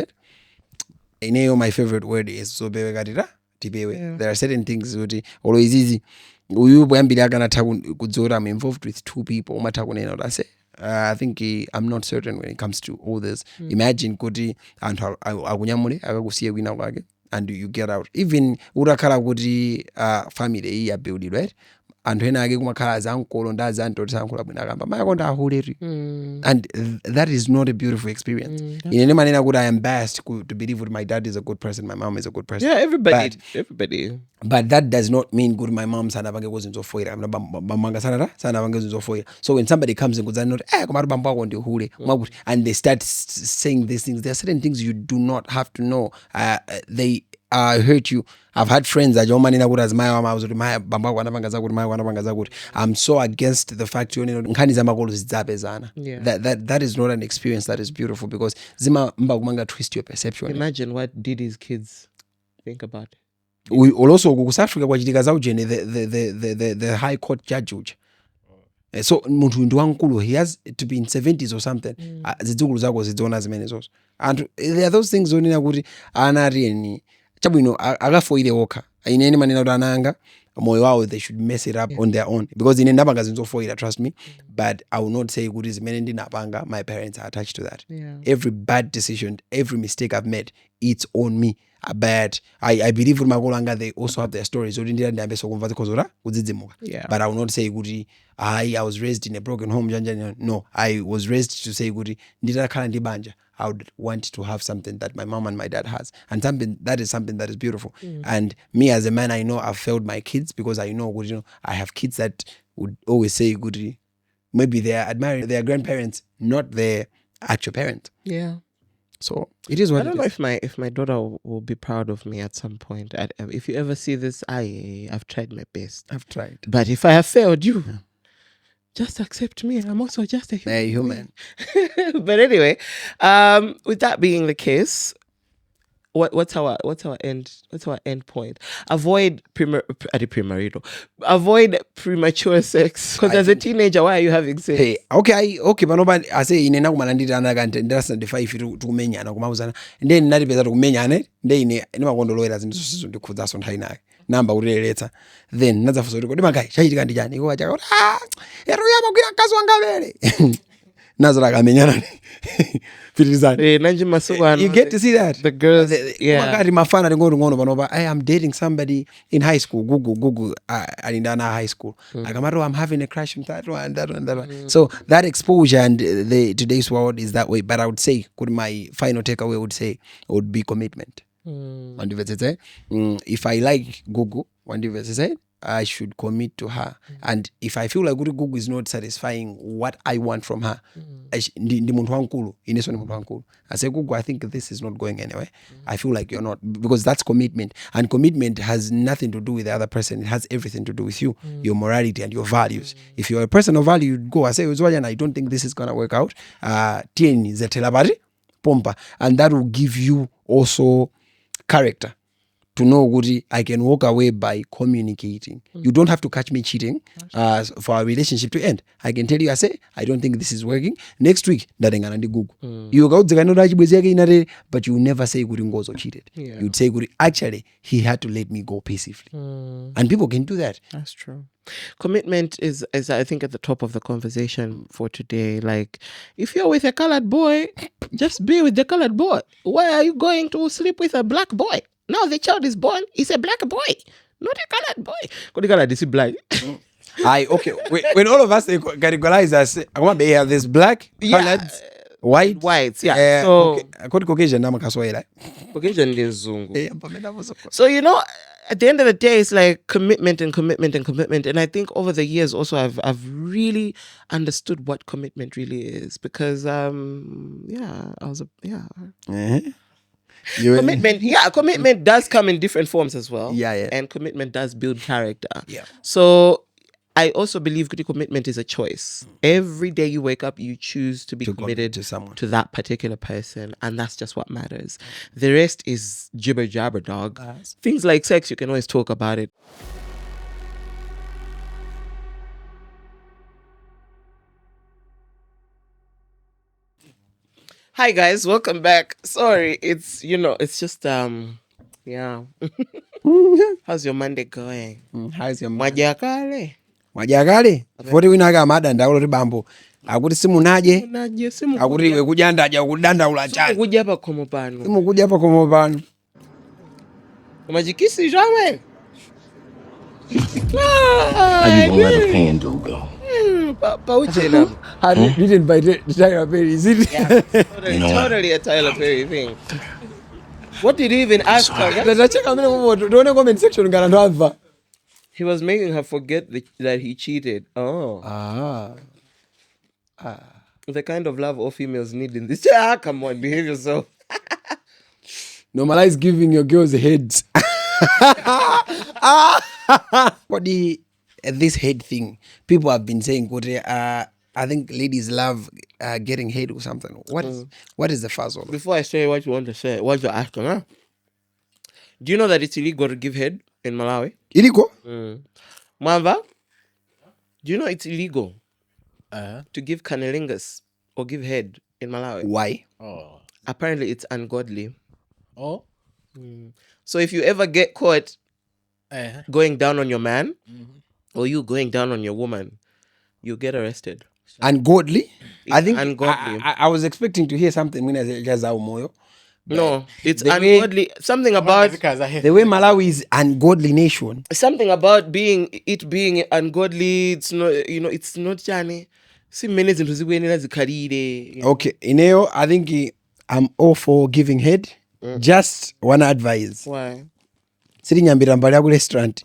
In my favorite word is so bewegatira tibewe. There are certain things that always easy. I'm involved with two people. I think I'm not certain when it comes to all this. Imagine kuti anthu akunyamule akakusiye kwina kwake and you get out. Even urakhala kuti family ya build, right? Anthu ena ake kumakhala zankolo ndazanto tsankula bwina kamba mayakonda ahuleri. And that is not a beautiful experience. In any manner kuti I am biased to believe that my dad is a good person, my mom is a good person. Yeah, everybody. But that does not mean good my mom sana bange gozi nzofoira. Bamanga sana bange nzofoira. So when somebody comes and goes not kumari bambo wako ndi hule and they start saying these things, there are certain things you do not have to know. They hurt you. I've had friends that I'm so against the fact that is not an experience that is beautiful because zima mba twist your perception. Imagine what did his kids think about it. We also kusafika kwa chitika za ujene the high court judge. So muntu ndi wankulu, he has to be in 70s or something. Zidzukulu zako zidzona zimene zozo. And there are those things onina kuti anari chabwino akafoire woka inene manena kuti ananga moyo wawo they should mess it up on their own because ine ndapanga zinzofoira, trust me, but I will not say kuti zimene ndinapanga my parents are attached to that. Every bad decision, every mistake I've made, it's on me. But I believe with Magolanga they also have their stories. But I will not say kuti I was raised in a broken home. No, I was raised to say kuti I would want to have something that my mom and my dad has, and something that is beautiful. And me as a man, I know I've failed my kids because I know I have kids that would always say good, maybe they are admiring their grandparents, not their actual parent. Yeah. So it is what I don't know if my daughter will be proud of me at some point. If you ever see this, I've tried my best. I've tried. But if I have failed you, just accept me. I'm also just a human. But anyway, with that being the case, what's our end point? Avoid avoid premature sex. Because as a teenager, why are you having sex? Hey, okay, but I say in kumana nditana kanti ndasandifa to kumenyana kumauzana then ndalipeza kumenyana then ndimakondolowera zinthu zosizo ndikhudzaso nthawi naye namba kuleletsa then nadzafusa kuti kodi magai chachitika ndi chani iko chaka ero yamagwira mkazi wanga vere nazo like amenyana Phirizani. Nanji Masuwa, You get to see that. the girls. Yeah. Yeah. Mafana ngono panopa. I'm dating somebody in high school. Gugu alindana high school. Like I'm having a crush on that one, that one. So that exposure and today's world is that way. But I would say, my final takeaway would be commitment. If I like Gugu, I should commit to her. And if I feel like Gugu is not satisfying what I want from her, I say, Gugu, I think this is not going anywhere. I feel like you're not, because that's commitment. And commitment has nothing to do with the other person. It has everything to do with you, your morality and your values. If you're a person of value, you'd go, I say, I don't think this is going to work out. Pompa. And that will give you also character. To know Guri, I can walk away by communicating. You don't have to catch me cheating for our relationship to end. I can tell you, I say, I don't think this is working. Next week, Gugu. You go to but you never say Guri Ngozo cheated. Yeah. You'd say Guri, actually, he had to let me go peacefully. And people can do that. That's true. Commitment is I think at the top of the conversation for today. Like, if you're with a colored boy, just be with the colored boy. Why are you going to sleep with a black boy? Now the child is born, he's a black boy, not a colored boy. What color is he black? Okay. When all of us categorize as I want to have this black, colored, white, Whites, yeah. So Caucasian nama kaswahili. Caucasian ni nzungu. So at the end of the day, it's like commitment. And I think over the years also I've really understood what commitment really is, because commitment does come in different forms as well. Yeah. And commitment does build character. Yeah. So I also believe good commitment is a choice. Every day you wake up, you choose to be committed to someone, to that particular person, and that's just what matters. The rest is jibber jabber, dog. Things like sex, you can always talk about it. Hi guys, welcome back. Sorry, it's just yeah. How's your Monday going? How's your Majakale? Foti winaga madanda ulo ribambo. Akuti simunaje. Akuti wekujandaja kudanda ulachani. Kuja hapa komo pano. Simukuja hapa komo pano. Umajikisi jamwe? How you gonna let a pandu go? Written by Tyler Perry, is it? Yeah, totally a Tyler Perry thing. What did he even ask her? Don't comment section ngana. He was making her forget that he cheated. Oh. The kind of love all females need in this. Come on, behave yourself. Normalize giving your girls heads. What this head thing, people have been saying, I think ladies love getting head or something. What is the fuss all? Before I say what you want to say, what you're asking, huh? Do you know that it's illegal to give head in Malawi? Illegal? Mamba, do you know it's illegal to give cunnilingus or give head in Malawi? Why? Oh. Apparently it's ungodly. Oh. So if you ever get caught going down on your man, or you going down on your woman, you get arrested. Ungodly? I think ungodly. I was expecting to hear something when I said moyo. No, it's ungodly. Something about the way Malawi is ungodly nation. Something about being ungodly. It's not, it's not jani. See many things to Okay, Ineo, I think I'm all for giving head. Just one advice. Why? Sitting nyambira mbali yaku restaurant.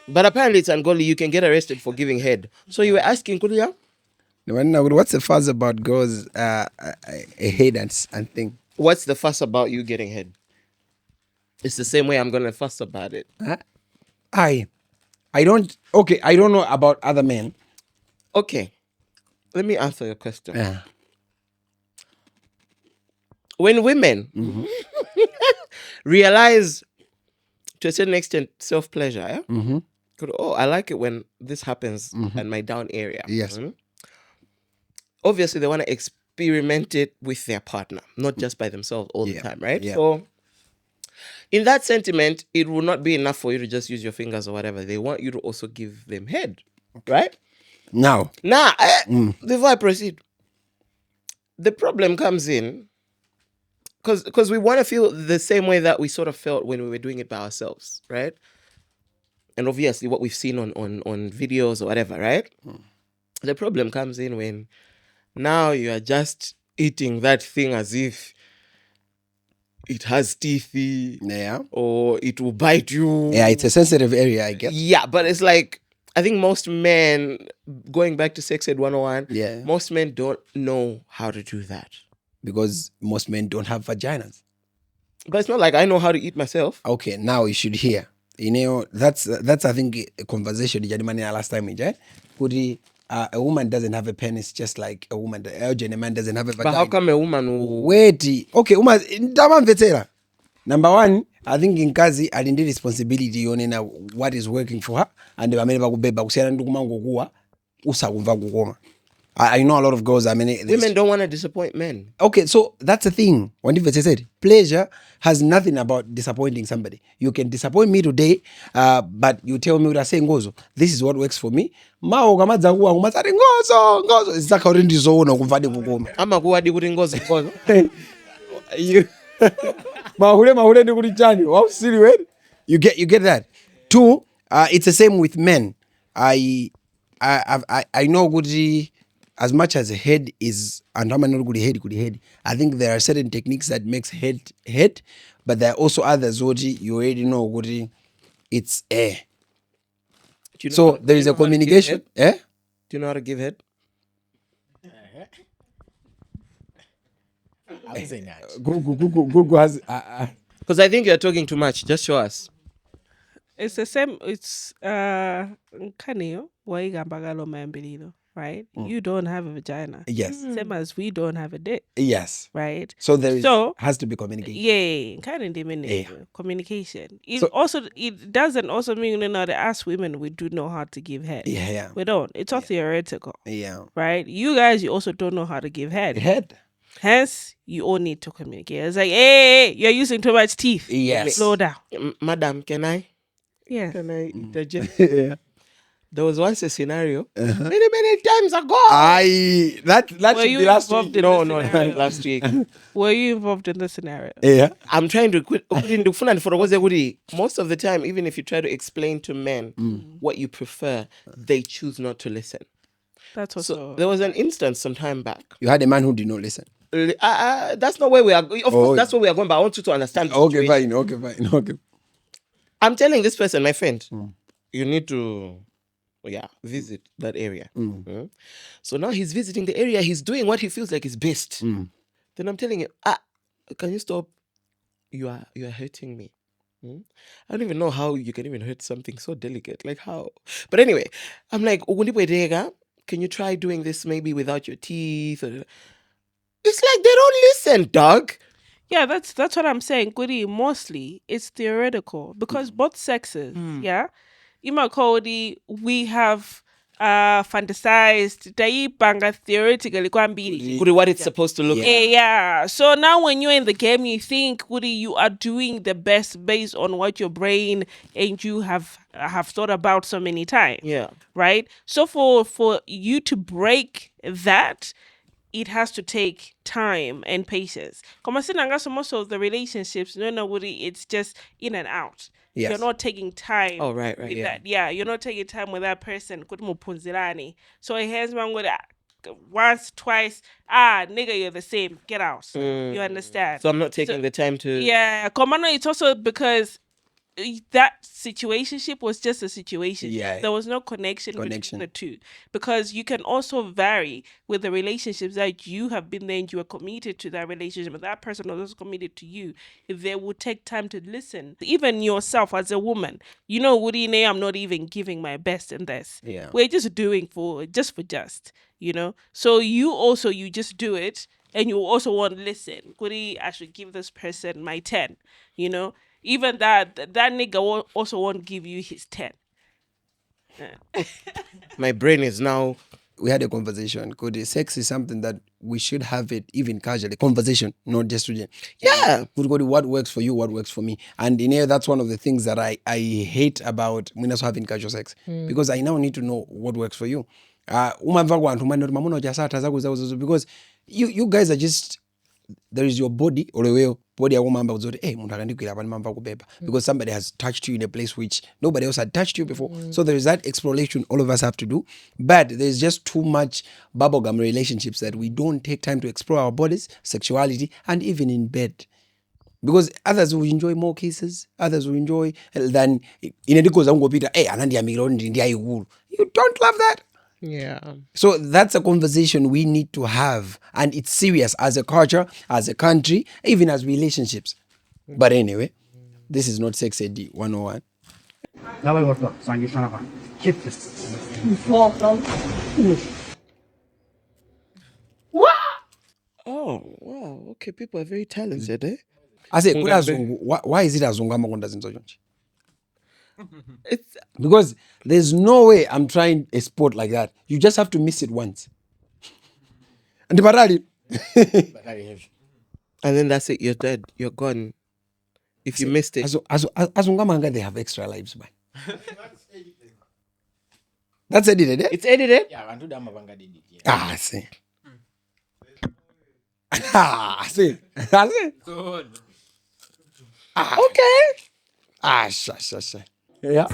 But apparently it's ungodly. You can get arrested for giving head. So you were asking, Kulia? What's the fuss about girls a head and thing? What's the fuss about you getting head? It's the same way I'm gonna fuss about it. I don't know about other men. Okay. Let me answer your question. Yeah. When women realize to a certain extent self-pleasure, I like it when this happens at my down area. Yes. Obviously, they want to experiment it with their partner, not just by themselves all the time, right? Yeah. So in that sentiment, it will not be enough for you to just use your fingers or whatever. They want you to also give them head, right? Now, Now, before I proceed, the problem comes in because we want to feel the same way that we sort of felt when we were doing it by ourselves, right? And obviously what we've seen on videos or whatever, right? The problem comes in when now you are just eating that thing as if it has teeth, yeah, or it will bite you. yeah, it's a sensitive area, I guess. Yeah, but it's like, I think most men, going back to Sex Ed 101, Yeah, most men don't know how to do that. because most men don't have vaginas. But it's not like I know how to eat myself. Okay, now you should hear. You know, that's I think a conversation last time, right? A woman doesn't have a penis just like a woman. A man doesn't have a vagina. But how come a woman will... Wait, okay, number one, I think in Kazi I didn't responsibility on what is working for her, and I know a lot of girls. Women don't want to disappoint men. Okay, so that's the thing. When you said pleasure has nothing about disappointing somebody. You can disappoint me today, but you tell me what saying Ngozo, this is what works for me. Ngozo, it's like already zone or I'm a go adi kuti Ngozo. You get that. Two, it's the same with men. I know good. As much as head is, and how many good head, I think there are certain techniques that makes head, but there are also others. You already know good. It's air. So there is a communication. Do you know how to give head? I'm saying that. Gugu has. Because I think you're talking too much. Just show us. It's the same. It's Kaneo, Waigambagalo Mambelino, right? You don't have a vagina. Yes. Same as we don't have a dick, Yes. right? So there is, So- has to be communication. Yeah, kind of communication. It doesn't also mean that as women we do know how to give head. Yeah. We don't. It's all theoretical, Yeah. right? You guys, you also don't know how to give head. Head. Hence, you all need to communicate. It's like, hey, you're using too much teeth. Yes. Slow down. Madam, can I Yes. interject? Yeah. There was once a scenario many times ago. That Were should you be last involved week. in No, this no, scenario? last week. Were you involved in this scenario? Yeah. I'm trying to quit. Most of the time, even if you try to explain to men what you prefer, they choose not to listen. That's So also there was an instance some time back. You had a man who did not listen. That's not where we are going. Of course, that's where we are going, but I want you to understand the Okay, situation. fine. Okay. I'm telling this person, my friend, you need to visit that area. So now he's visiting the area, he's doing what he feels like is best. Then I'm telling him, can you stop? You are hurting me. I don't even know how you can even hurt something so delicate. Like how? But anyway, I'm like, can you try doing this maybe without your teeth? It's like they don't listen, dog. yeah. That's what I'm saying. Kuri, mostly it's theoretical because both sexes, yeah. Ima Cody, we have fantasized Taipanga theoretically kwambiri. Kuri, what it's supposed to look like. Yeah. So now when you're in the game, you think, Kuri, you are doing the best based on what your brain and you have thought about so many times. Yeah. Right? So for you to break that, it has to take time and patience. So most of the relationships, it's just in and out. Yes. You're not taking time. Oh, right, with yeah. that. Yeah, you're not taking time with that person. So it has man with once, twice. Nigga, you're the same. Get out. You understand? So I'm not taking the time to... Yeah, it's also because that situationship was just a situation. Yeah. There was no connection between the two. Because you can also vary with the relationships that you have been there and you are committed to that relationship, and that person was also committed to you. If they would take time to listen, even yourself as a woman, Woody, I'm not even giving my best in this. Yeah. We're just doing for just. So you just do it, and you also want to listen. Woody, I should give this person my 10, Even that nigga also won't give you his 10. My brain is now... We had a conversation. Sex is something that we should have it even casually, conversation, not just to what works for you, what works for me. And that's one of the things that I hate about having casual sex, because I now need to know what works for you. Because you guys are just, there is your body or your body because somebody has touched you in a place which nobody else had touched you before. So there is that exploration all of us have to do, but there's just too much bubblegum relationships that we don't take time to explore our bodies, sexuality, and even in bed. Because others will enjoy more kisses, others will enjoy than in a because you don't love that. Yeah. So that's a conversation we need to have, and it's serious as a culture, as a country, even as relationships. But anyway, this is not Sex Ed 101. Oh, wow. Okay, people are very talented, eh? I say, why is it Azungu Amakonda Zinzojonji? It's Because there's no way I'm trying a sport like that. You just have to miss it once. And and then that's it. You're dead. You're gone. If you missed it. Azungamanga, they have extra lives, man. That's edited, eh? It's edited? Yeah, I do that. Mabanga did it. Ah, see. See. Okay. Sha. Yeah.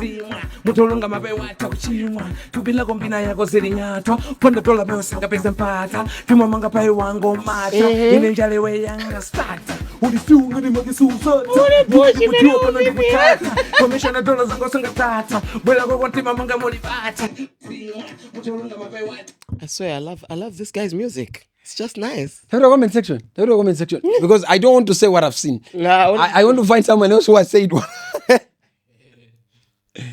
mutolonga mapewata kuchimwa tupila kombina yako zilinyatwa ponda tola meosanga pesa mpata tumamanga pai wango mata ine njalewe yanga stata ulisunga ni makisusoto mutiwa kono ni kutata komishana dola zango sanga tata bwela kwa wati mamanga molipata mutolonga mapewata. I swear, I love this guy's music. It's just nice. Tell the comment section. Because I don't want to say what I've seen. I want to find someone else who has said what.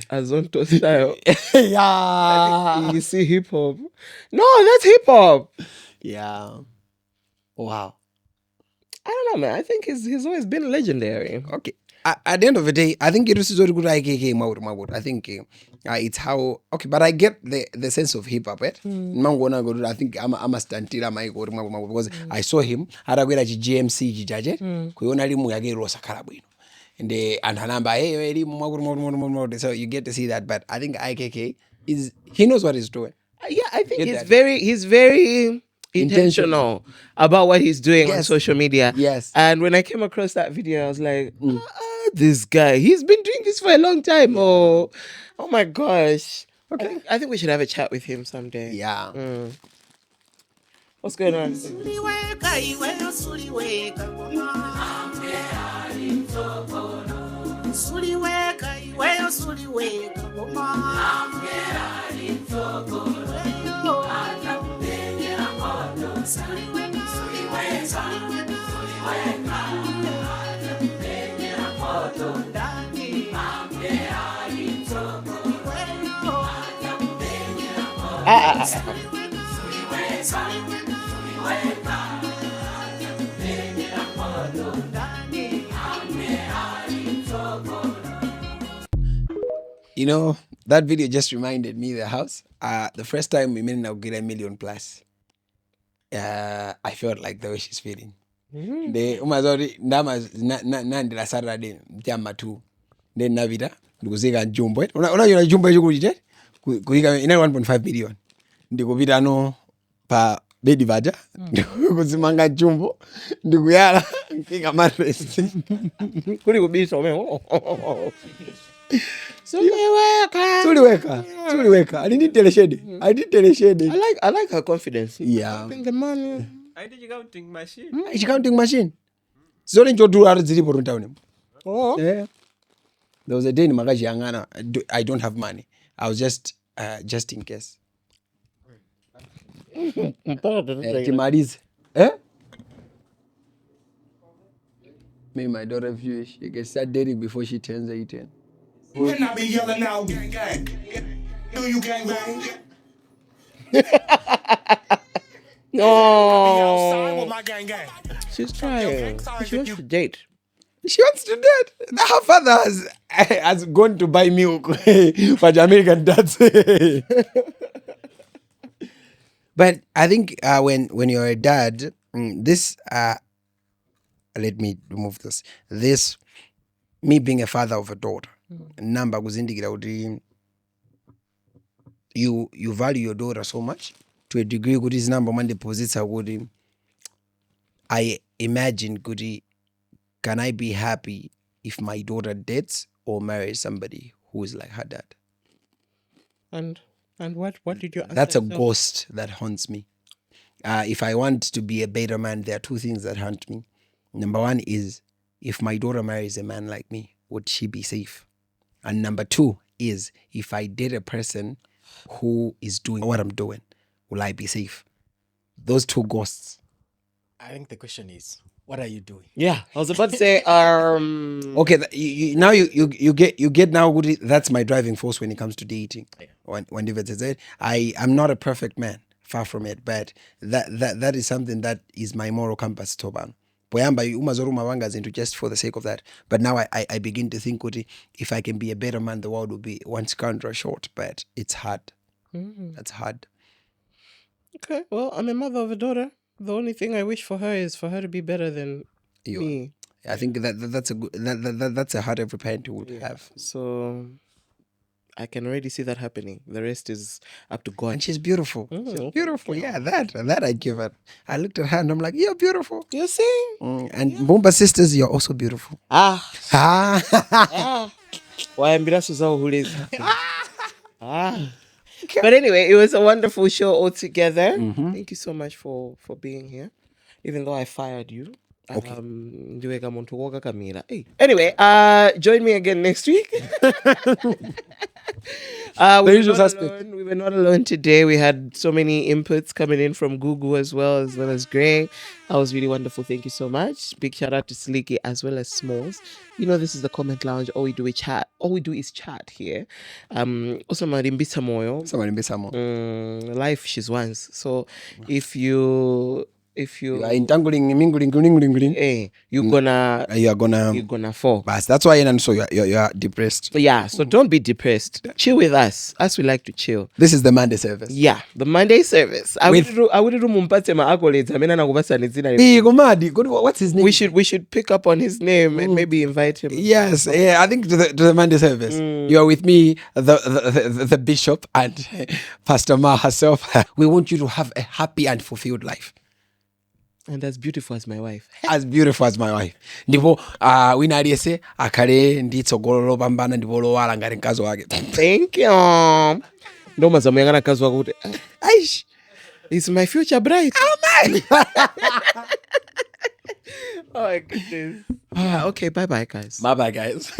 Azonto style. Yeah. You see hip hop. No, that's hip hop. Yeah. Wow. I don't know, man. I think he's always been legendary. Okay. At the end of the day, I think it is very good. I think it's how but I get the sense of hip hop. I think I'm a stantira because I saw him. GMC jijaje. Kuiona limu yake rosa karabwino. And so you get to see that, but I think IKK he knows what he's doing. Yeah, I think he's very intentional about what he's doing on social media. Yes. And when I came across that video, I was like, this guy, he's been doing this for a long time. Oh my gosh. Okay. I think we should have a chat with him someday. Yeah. What's going on? You know, that video just reminded me of the house. The first time we made now get $1 million plus. I felt like the way she's feeling. The umazori nandila Saturday mtiama tu. Then navida ndikuzika jumbo. Unajua jumbo hicho kujite? Kuika ina 1.5 billion. Ndikupita no pa bedi vaja. Kuzimanga jumbo. Ndikuyala nkika mattress. Kuli kubisa umeo. Suliweka. I didn't tell a shade. I like her confidence. Yeah. I think the man. I did counting machine. It's counting machine. Zoli njodu arzilipo runtauni. Oh. Yeah. There was a day in Magaji Angana. I don't have money. I was just in case. Timariz. May my daughter view. She can start dating before she turns 18. Can I be yelling out, gang, gang? Do you gang, gang? No. My gang, gang. She's trying. She wants to date. She wants to date. Her father has gone to buy milk for Jamaican dads. But I think when you're a dad, this let me remove this. This me being a father of a daughter, number kuzindikira kuti you value your daughter so much to a degree kuti zinamba mandiphunzitsa kuti I imagine kuti can I be happy if my daughter dates or marries somebody who is like her dad? And what did you answer That's a yourself? ghost that haunts me. If I want to be a better man, there are two things that haunt me. Number one is, if my daughter marries a man like me, would she be safe? And number two is, if I date a person who is doing what I'm doing, will I be safe? Those two ghosts. I think the question is, what are you doing? Yeah, I was about to say, Okay, now you get now. That's my driving force when it comes to dating. When David says it, I'm not a perfect man, far from it, but that is something that is my moral compass. Toban. Into just for the sake of that. But now I begin to think, if I can be a better man, the world will be one scoundrel short. But it's hard. That's hard. okay, well, I'm a mother of a daughter. The only thing I wish for her is for her to be better than me. I think that's a good that's a heart every parent would have. So I can already see that happening. The rest is up to God. And she's beautiful. She's okay. beautiful. Yeah, that I give her. I looked at her and I'm like, you're beautiful. You see? And Mbumba sisters, you're also beautiful. Wayambira Suza Uhulezi. But anyway, it was a wonderful show altogether. Thank you so much for being here. Even though I fired you. Okay. Anyway, join me again next week. We were not alone today. We had so many inputs coming in from Gugu as well as Gray. That was really wonderful. Thank you so much. Big shout out to Sleeky as well as Smalls. You know, this is the comment lounge. All we do is chat. Here. Also, Marimbisa Moyo. Somebody miss someone. Life she's once. So if you You are entangling, mingling. you're gonna fall. But that's why and so you are depressed. Yeah, so don't be depressed. Chill with us. As we like to chill. This is the Monday service. Yeah, the Monday service. I would do mumpate accolades. I mean, What's his name? we should pick up on his name and maybe invite him. Yes, yeah, I think to the Monday service. You are with me, the bishop and Pastor Ma herself. We want you to have a happy and fulfilled life. And as beautiful as my wife. As beautiful as my wife. Ndipo winaliyese akale nditsogololo pambana ndipo lowala ngati mkazi wake. Thank you. Ndo mazamu yangana kazi wako kuti aish, it's my future bride. Oh my. Oh my goodness. Okay, bye guys. Bye guys.